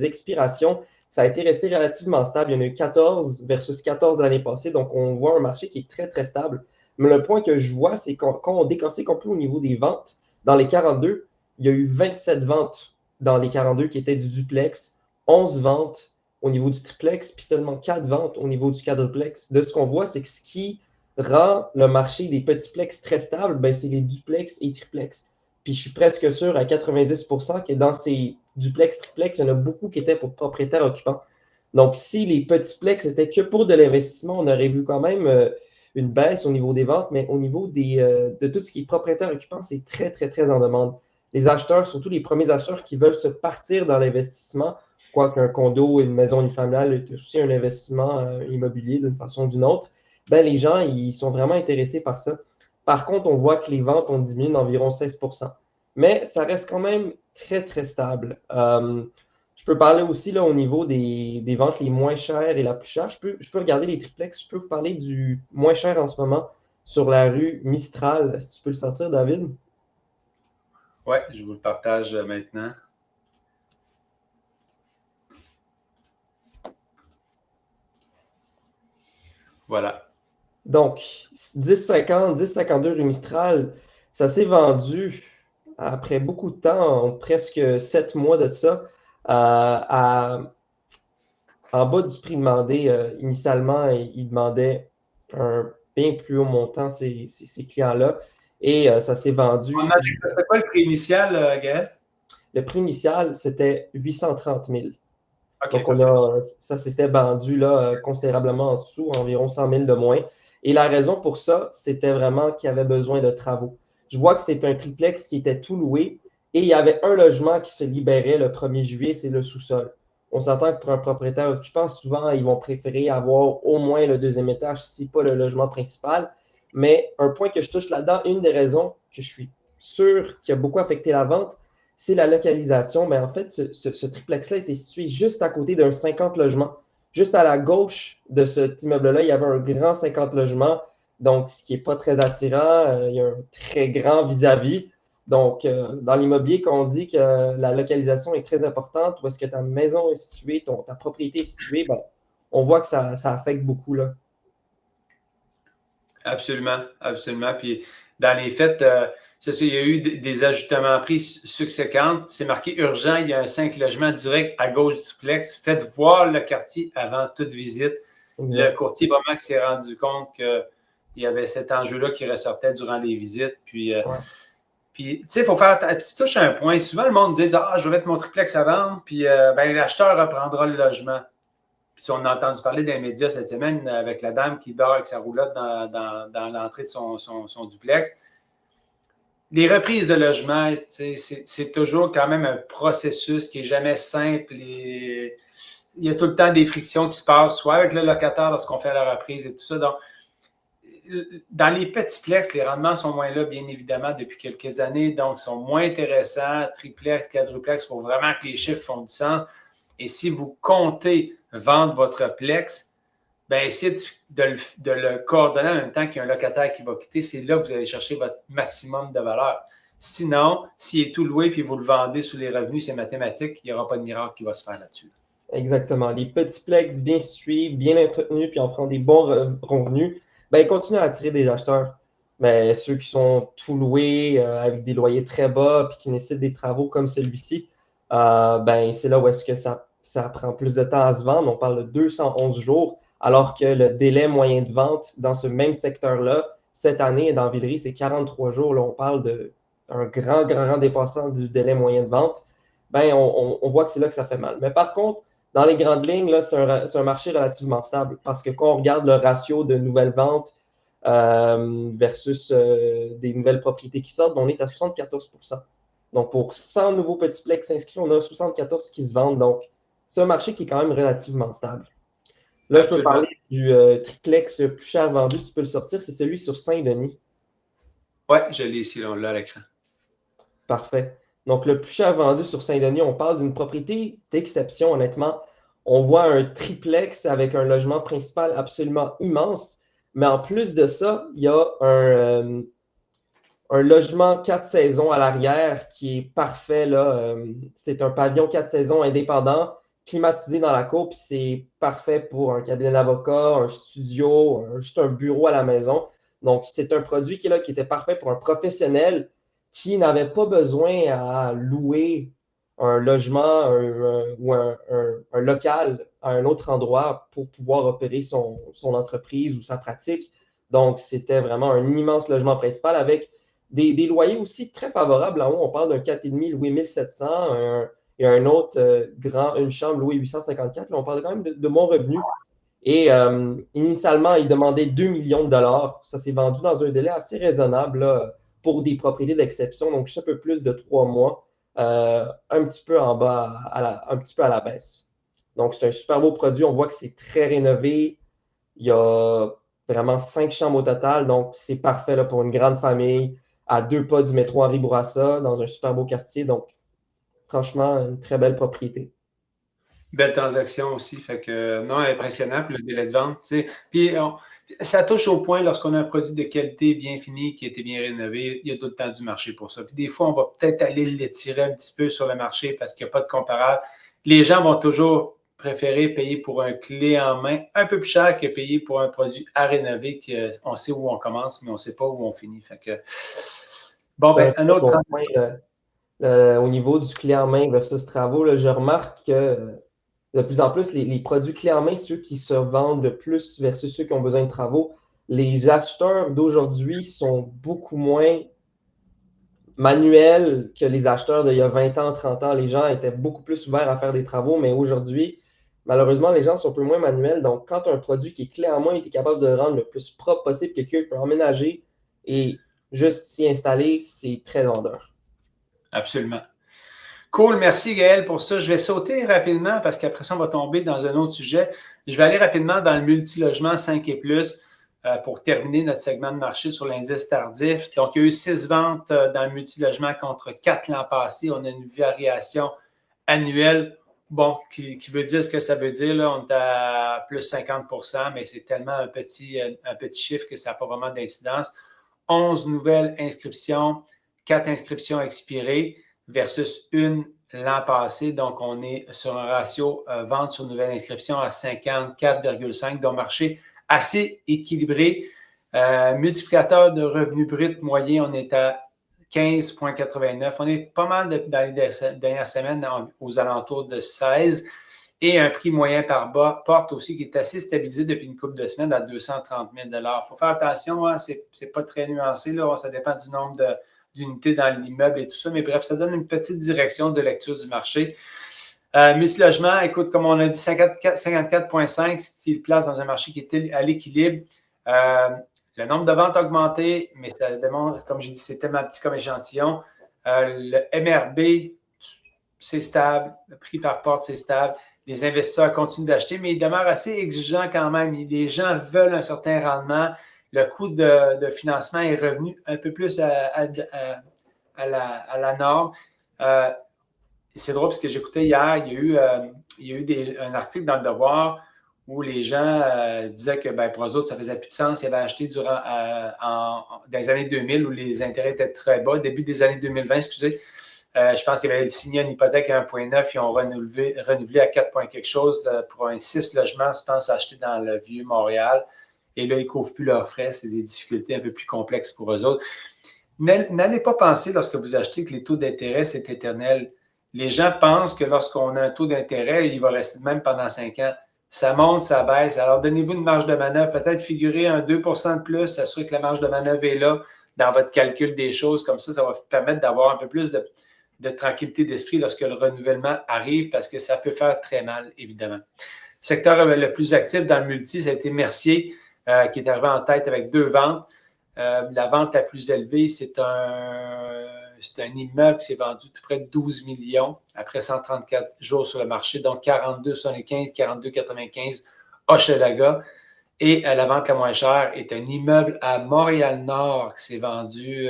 expirations, ça a été resté relativement stable. Il y en a eu 14 versus 14 l'année passée. Donc, on voit un marché qui est très, très stable. Mais le point que je vois, c'est quand on décortique un peu au niveau des ventes, dans les 42, il y a eu 27 ventes dans les 42 qui étaient du duplex, 11 ventes au niveau du triplex, puis seulement 4 ventes au niveau du quadruplex. De ce qu'on voit, c'est que ce qui rend le marché des petits plex très stable, ben, c'est les duplex et triplex. Puis je suis presque sûr à 90% que dans ces duplex, triplex, il y en a beaucoup qui étaient pour propriétaires occupants. Donc, si les petits plex étaient que pour de l'investissement, on aurait vu quand même une baisse au niveau des ventes, mais au niveau de tout ce qui est propriétaire occupant, c'est très, très, très en demande. Les acheteurs, surtout les premiers acheteurs qui veulent se partir dans l'investissement, quoique un condo et une maison unifamiliale est aussi un investissement immobilier d'une façon ou d'une autre, ben les gens, ils sont vraiment intéressés par ça. Par contre, on voit que les ventes ont diminué d'environ 16%. Mais ça reste quand même très, très stable. Je peux parler aussi là, au niveau des ventes les moins chères et la plus chère. Je peux regarder les triplex. Je peux vous parler du moins cher en ce moment sur la rue Mistral. Si tu peux le sentir, David? Oui, je vous le partage maintenant. Voilà. Donc, 10,50, 10,52 rue Mistral, ça s'est vendu après beaucoup de temps, presque 7 mois de ça, en bas du prix demandé. Initialement, ils demandaient un bien plus haut montant, ces clients-là, et ça s'est vendu. C'était quoi le prix initial, Gaël? Le prix initial, c'était 830 000. Okay, donc, ça s'était vendu là, considérablement en dessous, environ 100 000 de moins. Et la raison pour ça, c'était vraiment qu'il y avait besoin de travaux. Je vois que c'est un triplex qui était tout loué et il y avait un logement qui se libérait le 1er juillet, c'est le sous-sol. On s'entend que pour un propriétaire occupant, souvent, ils vont préférer avoir au moins le 2e étage, si pas le logement principal. Mais un point que je touche là-dedans, une des raisons que je suis sûr qui a beaucoup affecté la vente, c'est la localisation. Mais en fait, ce triplex-là était situé juste à côté d'un 50 logements. Juste à la gauche de cet immeuble-là, il y avait un grand 50 logements, donc ce qui n'est pas très attirant. Il y a un très grand vis-à-vis. Donc, dans l'immobilier, quand on dit que la localisation est très importante, où est-ce que ta maison est située, ta propriété est située, ben, on voit que ça affecte beaucoup, là. Absolument, absolument. Puis, dans les faits, c'est ça, il y a eu des ajustements prix succédents. C'est marqué urgent. Il y a un 5 logements direct à gauche du duplex. Faites voir le quartier avant toute visite. Exact. Le courtier, vraiment, qui s'est rendu compte qu'il y avait cet enjeu-là qui ressortait durant les visites. Puis, puis tu sais, il faut faire. Tu touches à un point. Souvent, le monde dit je vais mettre mon triplex à vendre, puis l'acheteur reprendra le logement. Puis, on a entendu parler des médias cette semaine avec la dame qui dort avec sa roulotte dans l'entrée de son duplex. Les reprises de logement, c'est toujours quand même un processus qui n'est jamais simple. Il y a tout le temps des frictions qui se passent, soit avec le locataire lorsqu'on fait la reprise et tout ça. Donc, dans les petits plex, les rendements sont moins là, bien évidemment, depuis quelques années. Donc, ils sont moins intéressants. Triplex, quadruplex, il faut vraiment que les chiffres font du sens. Et si vous comptez vendre votre plex, bien, essayez de le coordonner en même temps qu'il y a un locataire qui va quitter. C'est là que vous allez chercher votre maximum de valeur. Sinon, s'il est tout loué et vous le vendez sous les revenus, c'est mathématique, il n'y aura pas de miracle qui va se faire là-dessus. Exactement. Les petits plex bien situés, bien entretenus, puis en faisant des bons revenus, bien, ils continuent à attirer des acheteurs. Mais ceux qui sont tout loués avec des loyers très bas puis qui nécessitent des travaux comme celui-ci, ben, c'est là où est-ce que ça prend plus de temps à se vendre. On parle de 211 jours, alors que le délai moyen de vente dans ce même secteur-là, cette année, dans Villeray, c'est 43 jours. Là, on parle d'un grand dépassant du délai moyen de vente. Ben, on voit que c'est là que ça fait mal. Mais par contre, dans les grandes lignes, là, c'est un marché relativement stable parce que quand on regarde le ratio de nouvelles ventes versus des nouvelles propriétés qui sortent, on est à 74%. Donc, pour 100 nouveaux petits plex inscrits, on a 74 qui se vendent. Donc, c'est un marché qui est quand même relativement stable. Là, je peux parler du triplex le plus cher vendu, si tu peux le sortir, c'est celui sur Saint-Denis. Oui, je l'ai ici, on l'a à l'écran. Parfait. Donc, le plus cher vendu sur Saint-Denis, on parle d'une propriété d'exception, honnêtement. On voit un triplex avec un logement principal absolument immense. Mais en plus de ça, il y a un logement 4 saisons à l'arrière qui est parfait. Là. C'est un pavillon 4 saisons indépendant, climatisé dans la cour, puis c'est parfait pour un cabinet d'avocat, un studio, juste un bureau à la maison. Donc, c'est un produit qui était parfait pour un professionnel qui n'avait pas besoin à louer un logement ou un local à un autre endroit pour pouvoir opérer son entreprise ou sa pratique. Donc, c'était vraiment un immense logement principal avec des loyers aussi très favorables. En haut, on parle d'un 4,5 loué 1700 et un autre une chambre louée 854. Là, on parle quand même de bons revenus. Et initialement, il demandait 2 millions de dollars. Ça s'est vendu dans un délai assez raisonnable là, pour des propriétés d'exception, donc juste un peu plus de 3 mois, un petit peu en bas, un petit peu à la baisse. Donc, c'est un super beau produit. On voit que c'est très rénové. Il y a vraiment 5 chambres au total, donc c'est parfait là, pour une grande famille à 2 pas du métro Henri Bourassa, dans un super beau quartier. Donc, franchement, une très belle propriété. Belle transaction aussi. Fait que, non, impressionnant. Puis le délai de vente. Tu sais. Puis ça touche au point lorsqu'on a un produit de qualité bien fini, qui a été bien rénové, il y a tout le temps du marché pour ça. Puis des fois, on va peut-être aller l'étirer un petit peu sur le marché parce qu'il n'y a pas de comparable. Les gens vont toujours préférer payer pour un clé en main un peu plus cher que payer pour un produit à rénover qu'on sait où on commence, mais on ne sait pas où on finit. Fait que, bon, ben, un autre point, au niveau du clé en main versus travaux, là, je remarque que de plus en plus, les produits clés en main, ceux qui se vendent le plus versus ceux qui ont besoin de travaux, les acheteurs d'aujourd'hui sont beaucoup moins manuels que les acheteurs d'il y a 20 ans, 30 ans. Les gens étaient beaucoup plus ouverts à faire des travaux, mais aujourd'hui, malheureusement, les gens sont un peu moins manuels. Donc, quand tu as un produit qui est clé en main et tu es capable de le rendre le plus propre possible, quelqu'un peut emménager et juste s'y installer, c'est très vendeur. Absolument. Cool, merci Gaël pour ça. Je vais sauter rapidement parce qu'après ça, on va tomber dans un autre sujet. Je vais aller rapidement dans le multilogement 5 et plus pour terminer notre segment de marché sur l'indice tardif. Donc, il y a eu 6 ventes dans le multilogement contre 4 l'an passé. On a une variation annuelle, bon, qui veut dire ce que ça veut dire. Là, on est à plus 50%, mais c'est tellement un petit chiffre que ça n'a pas vraiment d'incidence. 11 nouvelles inscriptions, 4 inscriptions expirées versus une l'an passé. Donc, on est sur un ratio vente sur nouvelle inscription à 54,5, donc marché assez équilibré. Multiplicateur de revenus bruts moyen, on est à 15,89. On est pas mal dans les dernières semaines aux alentours de 16. Et un prix moyen par porte aussi qui est assez stabilisé depuis une couple de semaines à 230 000 $. Il faut faire attention, hein, c'est pas très nuancé. Là, ça dépend du nombre d'unités dans l'immeuble et tout ça. Mais bref, ça donne une petite direction de lecture du marché. Multilogement, écoute, comme on a dit, 54,5, ce qui le place dans un marché qui est à l'équilibre. Le nombre de ventes a augmenté, mais ça démontre, comme j'ai dit, c'est tellement petit comme échantillon. Le MRB, c'est stable. Le prix par porte, c'est stable. Les investisseurs continuent d'acheter, mais ils demeurent assez exigeants quand même. Les gens veulent un certain rendement. Le coût de financement est revenu un peu plus à la norme. C'est drôle parce que j'écoutais hier, il y a eu un article dans Le Devoir où les gens disaient que pour eux autres, ça faisait plus de sens. Ils avaient acheté dans les années 2000 où les intérêts étaient très bas, début des années 2020, excusez. Je pense qu'ils avaient signé une hypothèque à 1,9, ils ont renouvelé à 4, quelque chose pour un 6 logements, je pense, acheté dans le Vieux-Montréal. Et là, ils ne couvrent plus leurs frais. C'est des difficultés un peu plus complexes pour eux autres. N'allez pas penser lorsque vous achetez que les taux d'intérêt, c'est éternel. Les gens pensent que lorsqu'on a un taux d'intérêt, il va rester même pendant 5 ans. Ça monte, ça baisse. Alors, donnez-vous une marge de manœuvre. Peut-être figurer un 2 de plus, assurez que la marge de manœuvre est là dans votre calcul des choses. Comme ça va vous permettre d'avoir un peu plus de tranquillité d'esprit lorsque le renouvellement arrive parce que ça peut faire très mal, évidemment. Le secteur le plus actif dans le multi, ça a été Mercier, qui est arrivé en tête avec 2 ventes. La vente la plus élevée, c'est un immeuble qui s'est vendu tout près de 12 millions après 134 jours sur le marché, donc 42,75, 42,95 Hochelaga. Et la vente la moins chère est un immeuble à Montréal-Nord qui s'est vendu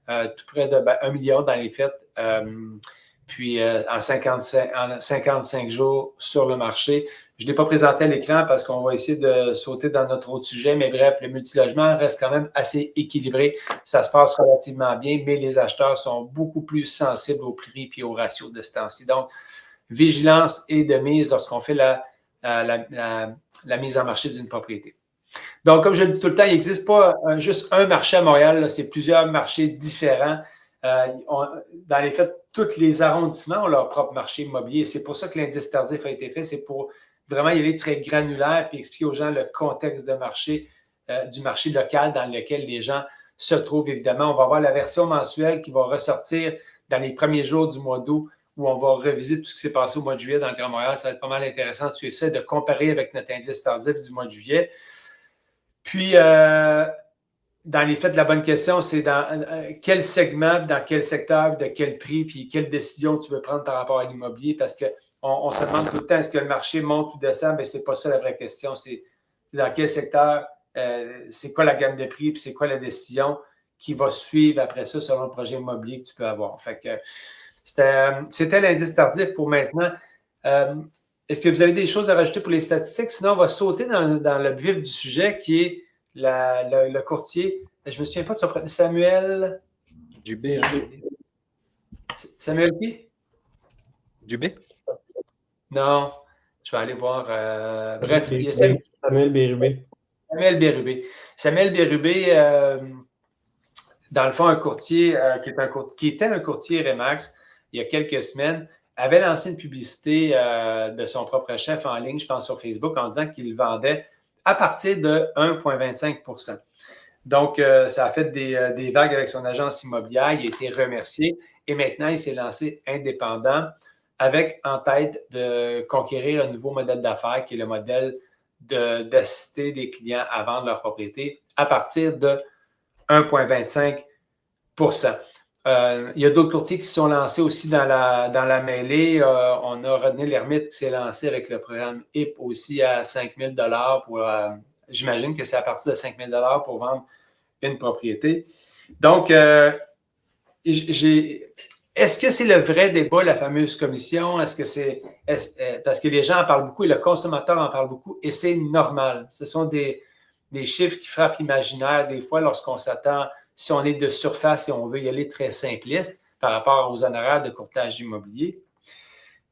tout près de 1 million dans les fêtes, puis en 55 jours sur le marché. Je ne l'ai pas présenté à l'écran parce qu'on va essayer de sauter dans notre autre sujet, mais bref, le multilogement reste quand même assez équilibré. Ça se passe relativement bien, mais les acheteurs sont beaucoup plus sensibles au prix et au ratio de ce temps-ci. Donc, vigilance et de mise lorsqu'on fait la mise en marché d'une propriété. Donc, comme je le dis tout le temps, il n'existe pas juste un marché à Montréal, c'est plusieurs marchés différents. Dans les faits, tous les arrondissements ont leur propre marché immobilier. C'est pour ça que l'indice tardif a été fait. C'est pour vraiment y aller très granulaire et expliquer aux gens le contexte de marché, du marché local dans lequel les gens se trouvent, évidemment. On va avoir la version mensuelle qui va ressortir dans les premiers jours du mois d'août où on va réviser tout ce qui s'est passé au mois de juillet dans le Grand Montréal. Ça va être pas mal intéressant de suivre ça et de comparer avec notre indice tardif du mois de juillet. Puis, dans les faits, la bonne question, c'est dans quel segment, dans quel secteur, de quel prix, puis quelle décision tu veux prendre par rapport à l'immobilier, parce qu'on se demande tout le temps, est-ce que le marché monte ou descend? Mais ce n'est pas ça la vraie question. C'est dans quel secteur, c'est quoi la gamme de prix, puis c'est quoi la décision qui va suivre après ça selon le projet immobilier que tu peux avoir. Fait que c'était l'indice tardif pour maintenant. Est-ce que vous avez des choses à rajouter pour les statistiques? Sinon, on va sauter dans le vif du sujet qui est le courtier. Je ne me souviens pas de son prénom. Samuel Dubé. Samuel qui? Dubé? Non. Je vais aller voir. Bref, il y a Samuel Bérubé. Samuel Bérubé. Samuel Bérubé, dans le fond, un courtier qui était un courtier Remax il y a quelques semaines, avait lancé une publicité de son propre chef en ligne, je pense sur Facebook, en disant qu'il vendait à partir de 1,25 %. Donc, ça a fait des vagues avec son agence immobilière. Il a été remercié et maintenant, il s'est lancé indépendant avec en tête de conquérir un nouveau modèle d'affaires qui est le modèle d'assister des clients à vendre leur propriété à partir de 1,25 %. Il y a d'autres courtiers qui se sont lancés aussi dans la mêlée. On a René Lermite qui s'est lancé avec le programme HIP aussi à 5 000 pour, j'imagine que c'est à partir de 5 000 pour vendre une propriété. Donc, est-ce que c'est le vrai débat, la fameuse commission? Est-ce que c'est parce que les gens en parlent beaucoup et le consommateur en parle beaucoup et c'est normal. Ce sont des chiffres qui frappent l'imaginaire des fois lorsqu'on s'attend, si on est de surface et on veut y aller très simpliste par rapport aux honoraires de courtage immobilier.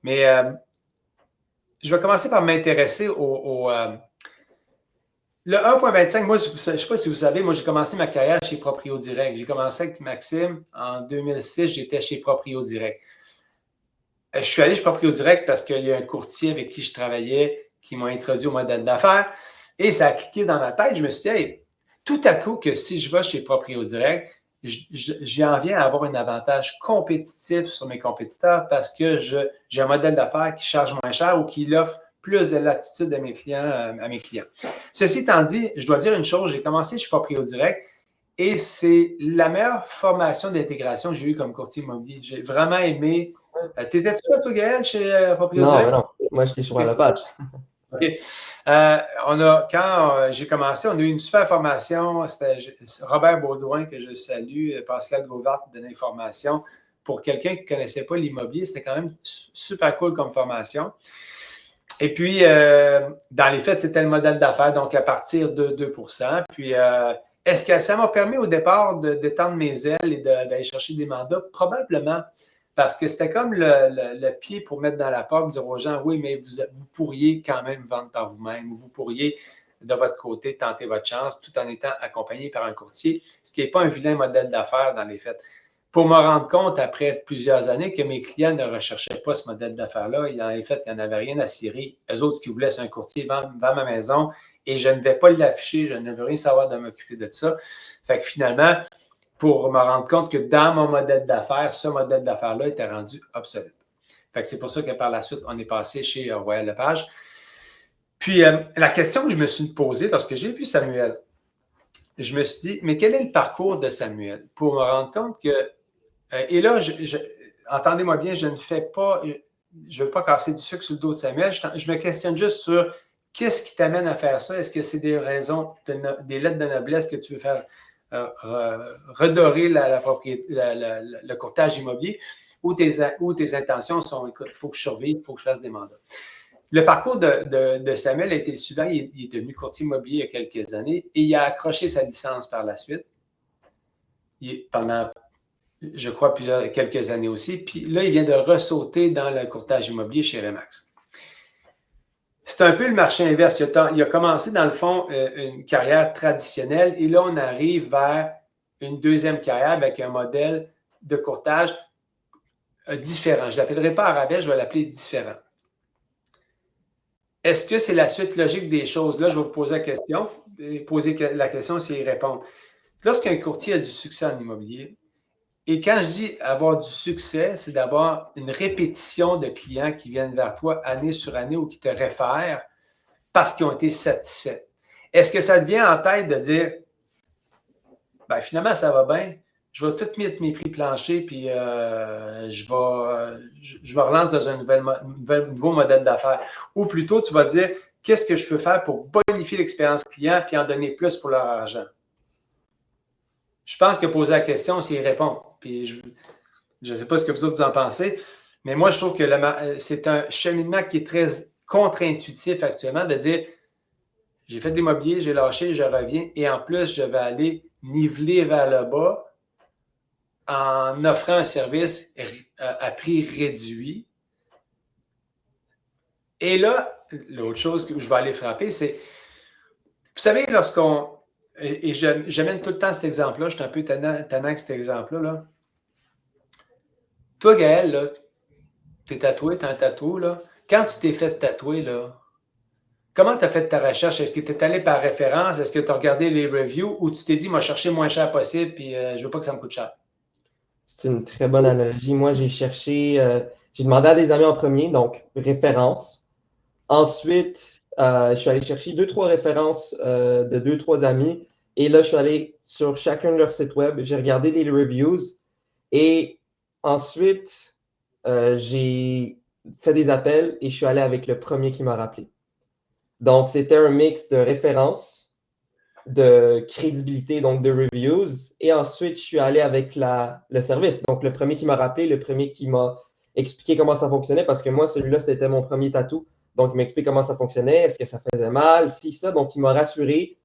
Mais je vais commencer par m'intéresser le 1,25, moi, je ne sais pas si vous savez, moi, j'ai commencé ma carrière chez Proprio Direct. J'ai commencé avec Maxime en 2006, j'étais chez Proprio Direct. Je suis allé chez Proprio Direct parce qu'il y a un courtier avec qui je travaillais qui m'a introduit au modèle d'affaires et ça a cliqué dans ma tête. Je me suis dit, hey, tout à coup, que si je vais chez Proprio Direct, j'en viens à avoir un avantage compétitif sur mes compétiteurs parce que j'ai un modèle d'affaires qui charge moins cher ou qui offre plus de latitude à mes clients. Ceci étant dit, je dois dire une chose, j'ai commencé chez Proprio Direct et c'est la meilleure formation d'intégration que j'ai eue comme courtier immobilier. J'ai vraiment aimé. T'étais-tu toi, Gaël, chez Proprio Direct? Non, moi, j'étais sur la page. OK. Quand j'ai commencé, on a eu une super formation. C'était Robert Baudouin, que je salue, Pascal Gauvart donnait une formation. Pour quelqu'un qui ne connaissait pas l'immobilier, c'était quand même super cool comme formation. Et puis, dans les faits, c'était le modèle d'affaires, donc à partir de 2 %. Puis, est-ce que ça m'a permis au départ d'étendre mes ailes et d'aller chercher des mandats? Probablement. Parce que c'était comme le pied pour mettre dans la porte, dire aux gens, oui, mais vous pourriez quand même vendre par vous-même, ou vous pourriez de votre côté, tenter votre chance tout en étant accompagné par un courtier, ce qui n'est pas un vilain modèle d'affaires dans les faits. Pour me rendre compte, après plusieurs années, que mes clients ne recherchaient pas ce modèle d'affaires-là, dans les faits, il n'y en avait rien à cirer. Eux autres, ce qu'ils voulaient, c'est un courtier, vend ma maison et je ne vais pas l'afficher, je ne veux rien savoir de m'occuper de ça. Fait que finalement, pour me rendre compte que dans mon modèle d'affaires, ce modèle d'affaires-là était rendu obsolète. Fait que c'est pour ça que par la suite, on est passé chez Royal Lepage. Puis, la question que je me suis posée lorsque j'ai vu Samuel, je me suis dit, mais quel est le parcours de Samuel? Pour me rendre compte que, et là, entendez-moi bien, je ne veux pas casser du sucre sur le dos de Samuel, je me questionne juste sur qu'est-ce qui t'amène à faire ça? Est-ce que c'est des raisons, des lettres de noblesse que tu veux faire redorer le courtage immobilier ou tes intentions sont, écoute, il faut que je survive, il faut que je fasse des mandats. Le parcours de Samuel a été le suivant. Il est devenu courtier immobilier il y a quelques années et il a accroché sa licence par la suite pendant, je crois, quelques années aussi. Puis là, il vient de ressauter dans le courtage immobilier chez Remax. C'est un peu le marché inverse. Il a commencé, dans le fond, une carrière traditionnelle et là, on arrive vers une deuxième carrière avec un modèle de courtage différent. Je ne l'appellerai pas à rabais, je vais l'appeler différent. Est-ce que c'est la suite logique des choses? Là, je vais vous poser la question. Poser la question, c'est y répondre. Lorsqu'un courtier a du succès en immobilier, et quand je dis avoir du succès, c'est d'avoir une répétition de clients qui viennent vers toi année sur année ou qui te réfèrent parce qu'ils ont été satisfaits. Est-ce que ça te vient en tête de dire, ben, finalement, ça va bien, je vais tout mettre mes prix planchers puis je me relance dans un nouveau modèle d'affaires. Ou plutôt, tu vas te dire, qu'est-ce que je peux faire pour bonifier l'expérience client puis en donner plus pour leur argent? Je pense que poser la question, c'est y répondre. Puis je ne sais pas ce que vous autres vous en pensez, mais moi, je trouve que c'est un cheminement qui est très contre-intuitif actuellement de dire, j'ai fait de l'immobilier, j'ai lâché, je reviens et en plus, je vais aller niveler vers le bas en offrant un service à prix réduit. Et là, l'autre chose que je vais aller frapper, c'est, vous savez, et j'amène tout le temps cet exemple-là, je suis un peu tannant avec cet exemple-là. Là. Toi, Gaël, tu es tatoué, tu as un tatou, là. Quand tu t'es fait tatouer, là, comment tu as fait ta recherche? Est-ce que tu es allé par référence? Est-ce que tu as regardé les reviews ou tu t'es dit, moi, chercher le moins cher possible puis je ne veux pas que ça me coûte cher? C'est une très bonne analogie. Moi, j'ai demandé à des amis en premier, donc référence. Ensuite, je suis allé chercher 2-3 références de 2-3 amis. Et là, je suis allé sur chacun de leurs sites web. J'ai regardé les reviews. Et ensuite, j'ai fait des appels et je suis allé avec le premier qui m'a rappelé. Donc, c'était un mix de références, de crédibilité, donc de reviews. Et ensuite, je suis allé avec le service. Donc, le premier qui m'a rappelé, le premier qui m'a expliqué comment ça fonctionnait, parce que moi, celui-là, c'était mon premier tatou. Donc, il m'a expliqué comment ça fonctionnait, est-ce que ça faisait mal, si, ça. Donc, il m'a rassuré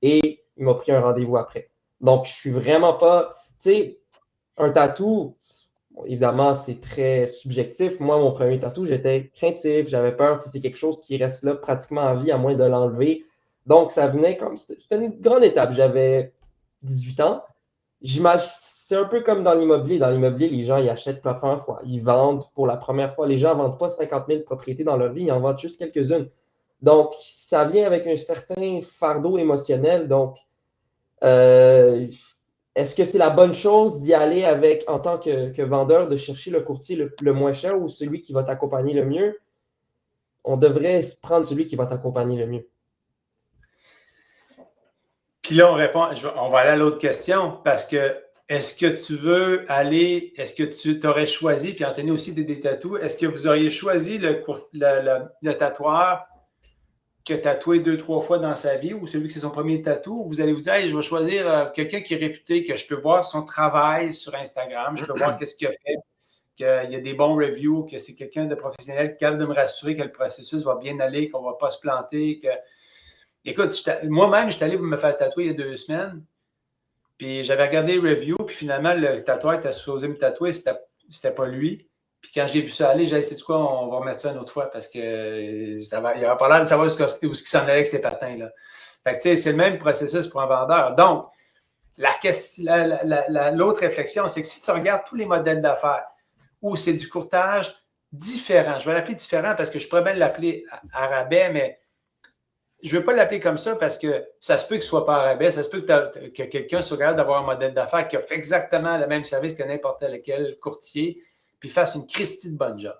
et il m'a pris un rendez-vous après. Donc, je suis vraiment pas, tu sais, un tatou, bon, évidemment, c'est très subjectif. Moi, mon premier tatou, j'étais craintif, j'avais peur, c'est quelque chose qui reste là pratiquement en vie, à moins de l'enlever. Donc, ça venait comme, c'était une grande étape. J'avais 18 ans. C'est un peu comme dans l'immobilier. Dans l'immobilier, les gens, ils achètent pour la première fois. Ils vendent pour la première fois. Les gens ne vendent pas 50 000 propriétés dans leur vie, ils en vendent juste quelques-unes. Donc, ça vient avec un certain fardeau émotionnel. Donc, est-ce que c'est la bonne chose d'y aller avec, en tant que vendeur, de chercher le courtier le moins cher ou celui qui va t'accompagner le mieux? On devrait prendre celui qui va t'accompagner le mieux. Puis là, on va aller à l'autre question parce que est-ce que tu veux aller, est-ce que tu t'aurais choisi, puis Anthony aussi des tatous, est-ce que vous auriez choisi le tatoueur qui a tatoué 2-3 fois dans sa vie ou celui qui c'est son premier tatou, ou vous allez vous dire, hey, je vais choisir quelqu'un qui est réputé, que je peux voir son travail sur Instagram, je peux voir qu'est-ce qu'il a fait, qu'il y a des bons reviews, que c'est quelqu'un de professionnel capable de me rassurer que le processus va bien aller, qu'on ne va pas se planter, que... Écoute, moi-même, j'étais allé me faire tatouer il y a 2 semaines. Puis j'avais regardé les reviews, puis finalement, le tatoueur qui était supposé me tatouer, c'était pas lui. Puis quand j'ai vu ça aller, j'ai dit, c'est quoi, on va remettre ça une autre fois parce que il n'y aura pas l'air de savoir où il s'en allait avec ces patins là. Fait que, c'est le même processus pour un vendeur. Donc, l'autre réflexion, c'est que si tu regardes tous les modèles d'affaires où c'est du courtage différent, je vais l'appeler différent parce que je pourrais bien l'appeler à rabais, mais je ne veux pas l'appeler comme ça parce que ça se peut qu'il ne soit pas à rabais, ça se peut que quelqu'un soit capable d'avoir un modèle d'affaires qui a fait exactement le même service que n'importe lequel courtier, puis fasse une Christie de bonne job.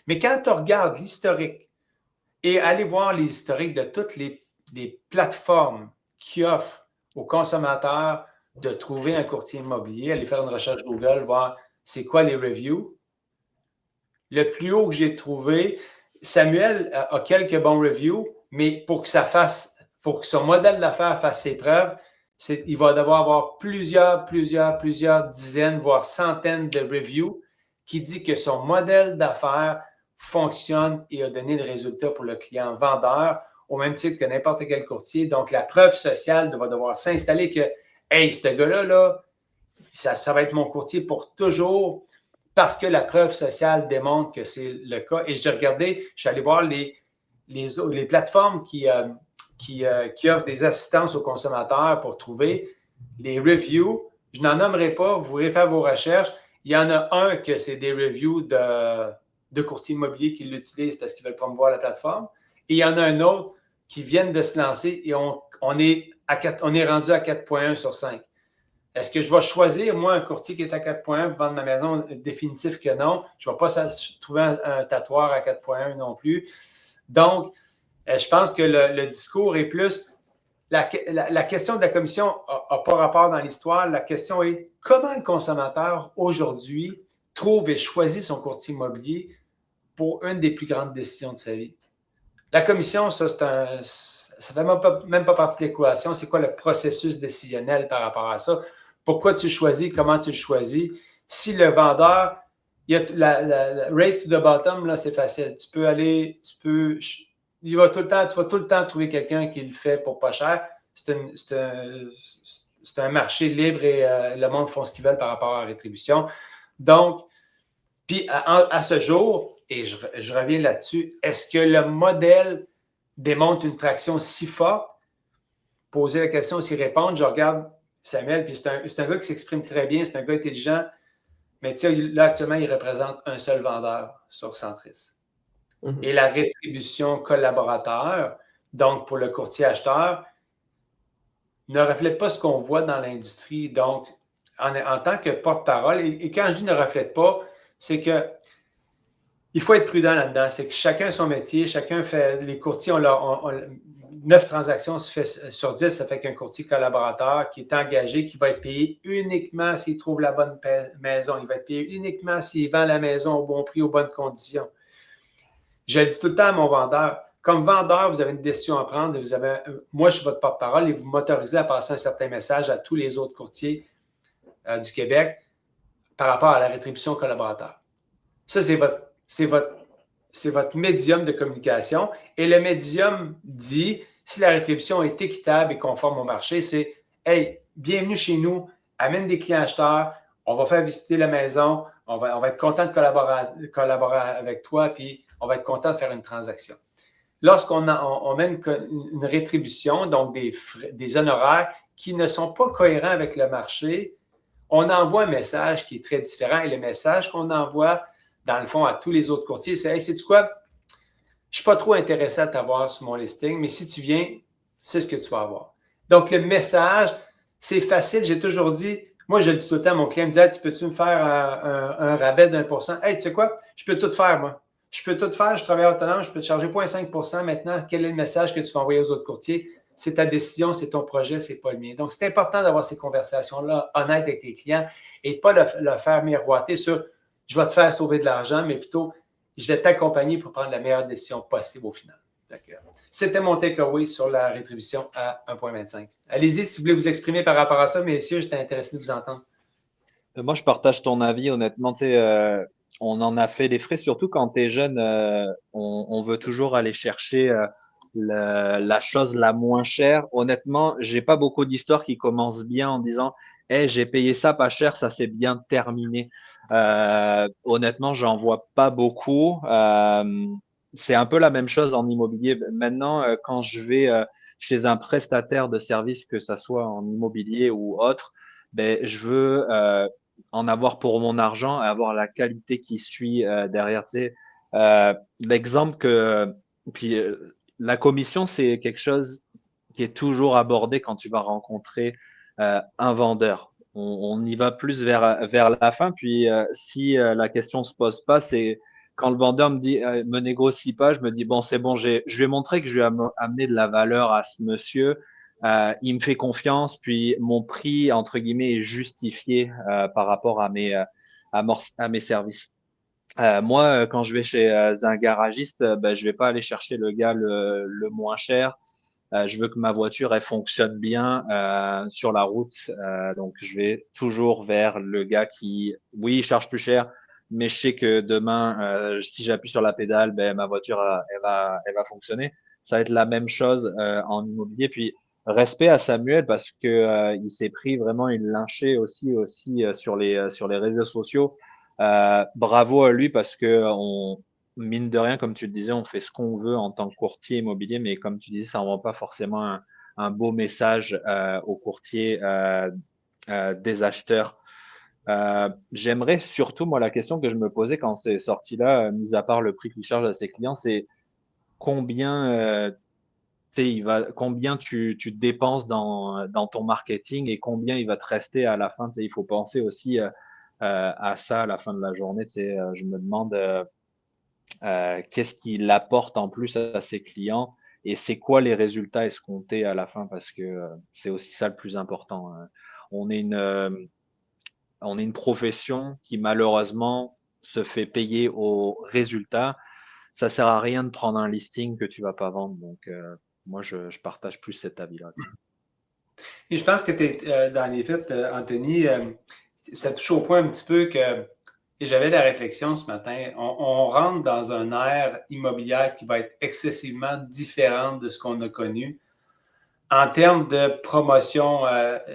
Mais quand tu regardes l'historique et aller voir les historiques de toutes les plateformes qui offrent aux consommateurs de trouver un courtier immobilier, aller faire une recherche Google, voir c'est quoi les reviews. Le plus haut que j'ai trouvé, Samuel a quelques bons reviews, mais pour que son modèle d'affaires fasse ses preuves, il va devoir avoir plusieurs dizaines, voire centaines de reviews qui dit que son modèle d'affaires fonctionne et a donné le résultat pour le client vendeur au même titre que n'importe quel courtier. Donc, la preuve sociale va devoir s'installer que, hey, ce gars-là, ça va être mon courtier pour toujours parce que la preuve sociale démontre que c'est le cas. Et j'ai regardé, je suis allé voir les plateformes qui offrent des assistances aux consommateurs pour trouver les reviews. Je n'en nommerai pas, vous pourrez faire vos recherches. Il y en a un que c'est des reviews de courtiers immobiliers qui l'utilisent parce qu'ils veulent promouvoir la plateforme. Et il y en a un autre qui viennent de se lancer et on est rendu à 4,1 sur 5. Est-ce que je vais choisir, moi, un courtier qui est à 4,1 pour vendre ma maison? Définitif que non. Je ne vais pas trouver un tatoueur à 4,1 non plus. Donc, je pense que le discours est plus... La question de la commission n'a pas rapport dans l'histoire. La question est comment le consommateur, aujourd'hui, trouve et choisit son courtier immobilier pour une des plus grandes décisions de sa vie. La commission, ça ne fait même pas partie de l'équation. C'est quoi le processus décisionnel par rapport à ça? Pourquoi tu choisis? Comment tu le choisis? Si le vendeur, il y a la race to the bottom, là, c'est facile. Tu vas tout le temps trouver quelqu'un qui le fait pour pas cher. C'est un marché libre et le monde font ce qu'ils veulent par rapport à la rétribution. Donc, puis à ce jour, et je reviens là-dessus, est-ce que le modèle démontre une traction si forte? Poser la question, aussi répondre. Je regarde Samuel, puis c'est un gars qui s'exprime très bien, c'est un gars intelligent, mais là, actuellement, il représente un seul vendeur sur Centris. Et la rétribution collaborateur, donc pour le courtier acheteur, ne reflète pas ce qu'on voit dans l'industrie. Donc, en tant que porte-parole, et quand je dis ne reflète pas, c'est que il faut être prudent là-dedans. C'est que chacun a son métier, chacun fait. Les courtiers, 9 transactions sur 10, ça fait qu'un courtier collaborateur qui est engagé, qui va être payé uniquement s'il trouve la bonne maison. Il va être payé uniquement s'il vend la maison au bon prix, aux bonnes conditions. Je le dis tout le temps à mon vendeur. Comme vendeur, vous avez une décision à prendre. Moi, je suis votre porte-parole et vous m'autorisez à passer un certain message à tous les autres courtiers du Québec par rapport à la rétribution collaborateur. Ça, c'est votre médium de communication. Et le médium dit, si la rétribution est équitable et conforme au marché, c'est « Hey, bienvenue chez nous, amène des clients acheteurs, on va faire visiter la maison, on va être content de collaborer avec toi, puis on va être content de faire une transaction. » Lorsqu'on met une rétribution, donc des honoraires qui ne sont pas cohérents avec le marché, on envoie un message qui est très différent. Et le message qu'on envoie, dans le fond, à tous les autres courtiers, c'est « Hey, sais-tu quoi? Je ne suis pas trop intéressé à t'avoir sur mon listing, mais si tu viens, c'est ce que tu vas avoir. » Donc, le message, c'est facile. J'ai toujours dit, moi, je le dis tout le temps, mon client me dit hey, « Tu peux-tu me faire un rabais d'1 » Hey, tu sais quoi? Je peux tout faire, moi. Je peux tout faire, je travaille autonome, je peux te charger 0,5 % maintenant. Quel est le message que tu vas envoyer aux autres courtiers? C'est ta décision, c'est ton projet, ce n'est pas le mien. Donc, c'est important d'avoir ces conversations-là honnêtes avec les clients et de ne pas le faire miroiter sur « je vais te faire sauver de l'argent », mais plutôt « je vais t'accompagner pour prendre la meilleure décision possible au final ». C'était mon takeaway sur la rétribution à 1,25. Allez-y si vous voulez vous exprimer par rapport à ça, messieurs, j'étais intéressé de vous entendre. Moi, je partage ton avis, honnêtement. On en a fait les frais, surtout quand tu es jeune, on veut toujours aller chercher la chose la moins chère. Honnêtement, j'ai pas beaucoup d'histoires qui commencent bien en disant hey, j'ai payé ça pas cher, ça s'est bien terminé. Honnêtement, j'en vois pas beaucoup. C'est un peu la même chose en immobilier. Maintenant, quand je vais chez un prestataire de service, que ça soit en immobilier ou autre, ben, je veux en avoir pour mon argent et avoir la qualité qui suit derrière. Tu sais, l'exemple que, puis la commission, c'est quelque chose qui est toujours abordé quand tu vas rencontrer un vendeur. On y va plus vers la fin. Puis si la question se pose pas, c'est quand le vendeur me dit me négocie pas, je me dis bon c'est bon, je vais montrer que je vais amener de la valeur à ce monsieur. Il me fait confiance, puis mon prix entre guillemets est justifié par rapport à mes services. Moi, quand je vais chez un garagiste, ben, je vais pas aller chercher le gars le moins cher. Je veux que ma voiture elle fonctionne bien sur la route. Donc, je vais toujours vers le gars qui, oui, il charge plus cher, mais je sais que demain, si j'appuie sur la pédale, ben, ma voiture elle va fonctionner. Ça va être la même chose en immobilier. Puis, respect à Samuel parce que il s'est pris vraiment une lynchée aussi sur les réseaux sociaux. Bravo à lui parce que mine de rien, comme tu le disais, on fait ce qu'on veut en tant que courtier immobilier, mais comme tu disais, ça n'envoie pas forcément un beau message aux courtiers des acheteurs. J'aimerais surtout, moi, la question que je me posais quand c'est sorti là, mis à part le prix qu'il charge à ses clients, c'est combien, combien tu dépenses dans ton marketing et combien il va te rester à la fin. Il faut penser aussi à ça à la fin de la journée. Je me demande qu'est-ce qu'il apporte en plus à ses clients et c'est quoi les résultats escomptés à la fin parce que c'est aussi ça le plus important. On est on est une profession qui malheureusement se fait payer au résultat. Ça sert à rien de prendre un listing que tu vas pas vendre. Donc moi je partage plus cet avis-là. Et je pense que tu es dans les faits, Anthony, ça touche au point un petit peu que et j'avais la réflexion ce matin. On rentre dans un ère immobilière qui va être excessivement différente de ce qu'on a connu. En termes de promotion, tu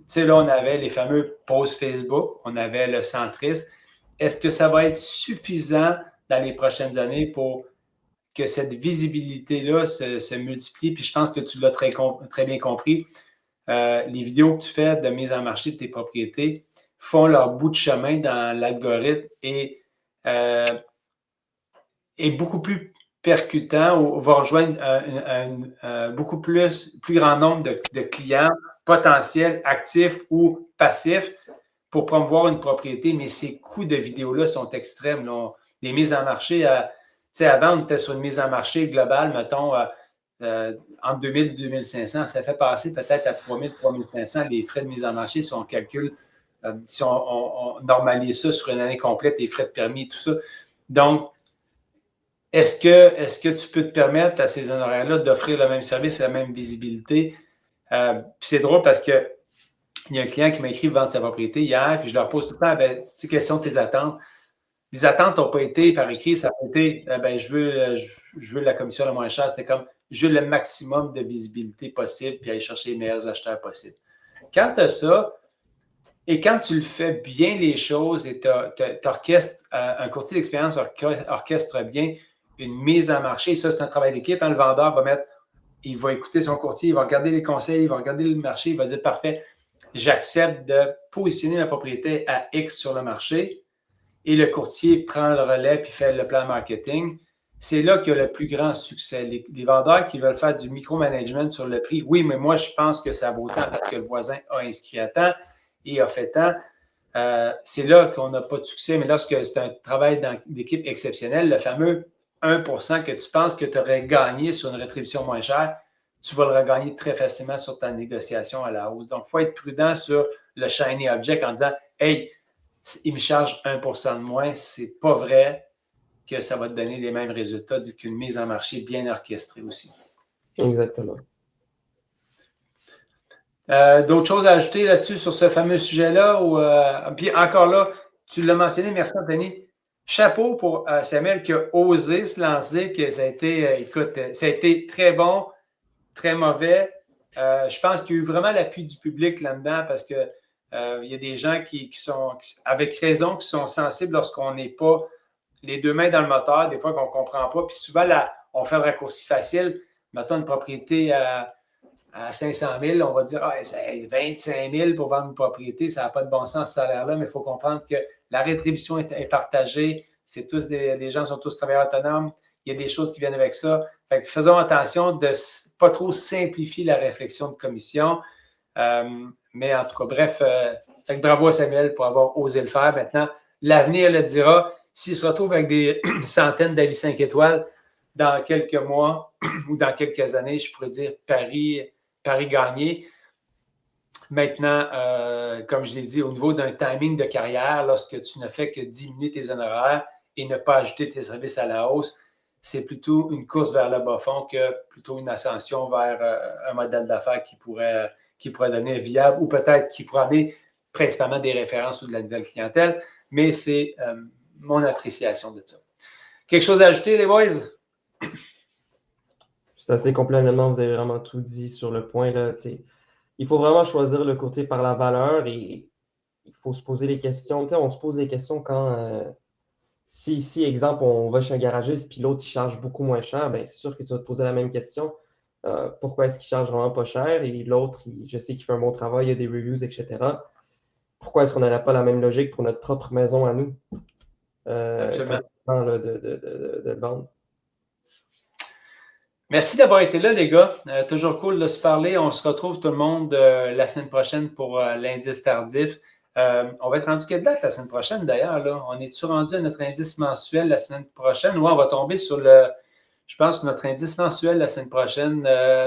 sais, là, on avait les fameux posts Facebook, on avait le centriste. Est-ce que ça va être suffisant dans les prochaines années pour que cette visibilité-là se multiplie? Puis je pense que tu l'as très bien compris. Les vidéos que tu fais de mise en marché de tes propriétés font leur bout de chemin dans l'algorithme et est beaucoup plus percutant ou va rejoindre un beaucoup plus grand nombre de clients potentiels, actifs ou passifs pour promouvoir une propriété, mais ces coûts de vidéos-là sont extrêmes. Là. Les mises en marché, avant, on était sur une mise en marché globale, mettons, entre 2000 et 2500. Ça fait passer peut-être à 3000, 3500 les frais de mise en marché si on calcule, si on normalise ça sur une année complète, les frais de permis et tout ça. Donc, est-ce que tu peux te permettre à ces honoraires-là d'offrir le même service et la même visibilité? Puis c'est drôle parce que il y a un client qui m'a écrit vendre sa propriété hier, puis je leur pose tout le temps, c'est question de tes attentes. Les attentes n'ont pas été par écrit, ça a été, je veux la commission la moins chère. C'était comme, je veux le maximum de visibilité possible, puis aller chercher les meilleurs acheteurs possibles. Quand tu as ça, et quand tu le fais bien les choses et tu orchestres, un courtier d'expérience orchestre bien une mise en marché, et ça, c'est un travail d'équipe. Hein, le vendeur il va écouter son courtier, il va regarder les conseils, il va regarder le marché, il va dire parfait, j'accepte de positionner ma propriété à X sur le marché et le courtier prend le relais puis fait le plan marketing. C'est là qu'il y a le plus grand succès. Les vendeurs qui veulent faire du micromanagement sur le prix, oui, mais moi, je pense que ça vaut tant parce que le voisin a inscrit à temps et a fait tant. C'est là qu'on n'a pas de succès. Mais lorsque c'est un travail d'équipe exceptionnel, le fameux 1% que tu penses que tu aurais gagné sur une rétribution moins chère, tu vas le regagner très facilement sur ta négociation à la hausse. Donc, il faut être prudent sur le shiny object en disant « Hey, il me charge 1% de moins. » C'est pas vrai que ça va te donner les mêmes résultats qu'une mise en marché bien orchestrée aussi. Exactement. D'autres choses à ajouter là-dessus sur ce fameux sujet-là? Puis encore là, tu l'as mentionné, merci Anthony. Chapeau pour Samuel qui a osé se lancer, que ça a été, écoute, ça a été très bon, très mauvais. Je pense qu'il y a eu vraiment l'appui du public là-dedans parce que Il y a des gens qui sont, avec raison, qui sont sensibles lorsqu'on n'est pas les deux mains dans le moteur, des fois qu'on ne comprend pas. Puis souvent, là, on fait le raccourci facile. Mettons une propriété à 500 000, on va dire c'est 25 000 pour vendre une propriété, ça n'a pas de bon sens ce salaire-là, mais il faut comprendre que la rétribution est partagée. C'est tous les gens sont tous travailleurs autonomes. Il y a des choses qui viennent avec ça. Fait que faisons attention de ne pas trop simplifier la réflexion de commission. Mais en tout cas, bref, fait que bravo à Samuel pour avoir osé le faire. Maintenant, l'avenir le dira. S'il se retrouve avec des centaines d'avis 5 étoiles dans quelques mois ou dans quelques années, je pourrais dire Paris gagné. Maintenant, comme je l'ai dit, au niveau d'un timing de carrière, lorsque tu ne fais que diminuer tes honoraires et ne pas ajouter tes services à la hausse, c'est plutôt une course vers le bas fond que plutôt une ascension vers un modèle d'affaires qui pourrait devenir viable ou peut-être qui pourrait amener principalement des références ou de la nouvelle clientèle. Mais c'est mon appréciation de ça. Quelque chose à ajouter, les boys? C'est assez complètement, vous avez vraiment tout dit sur le point. Là. Il faut vraiment choisir le côté par la valeur et il faut se poser les questions. Tu sais, on se pose des questions quand, si, exemple, on va chez un garagiste puis l'autre, il charge beaucoup moins cher, bien, c'est sûr que tu vas te poser la même question. Pourquoi est-ce qu'il charge vraiment pas cher? Et l'autre, je sais qu'il fait un bon travail, il y a des reviews, etc. Pourquoi est-ce qu'on n'aurait pas la même logique pour notre propre maison à nous? Absolument. De le vendre. Merci d'avoir été là, les gars. Toujours cool de se parler. On se retrouve tout le monde la semaine prochaine pour l'indice tardif. On va être rendu quelle date la semaine prochaine, d'ailleurs? Là? On est-tu rendu à notre indice mensuel la semaine prochaine? Oui, on va tomber sur je pense, notre indice mensuel la semaine prochaine.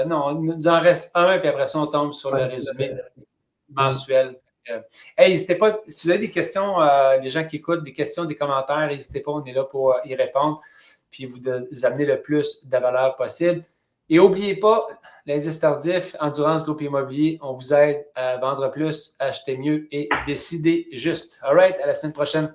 Non, il nous en reste un, puis après ça, on tombe sur le résumé mensuel. Hey, n'hésitez pas, si vous avez des questions, les gens qui écoutent, des questions, des commentaires, n'hésitez pas, on est là pour y répondre, puis vous amener le plus de valeur possible. Et n'oubliez pas, l'indice tardif, Endurance Groupe Immobilier, on vous aide à vendre plus, acheter mieux et décider juste. All right, à la semaine prochaine.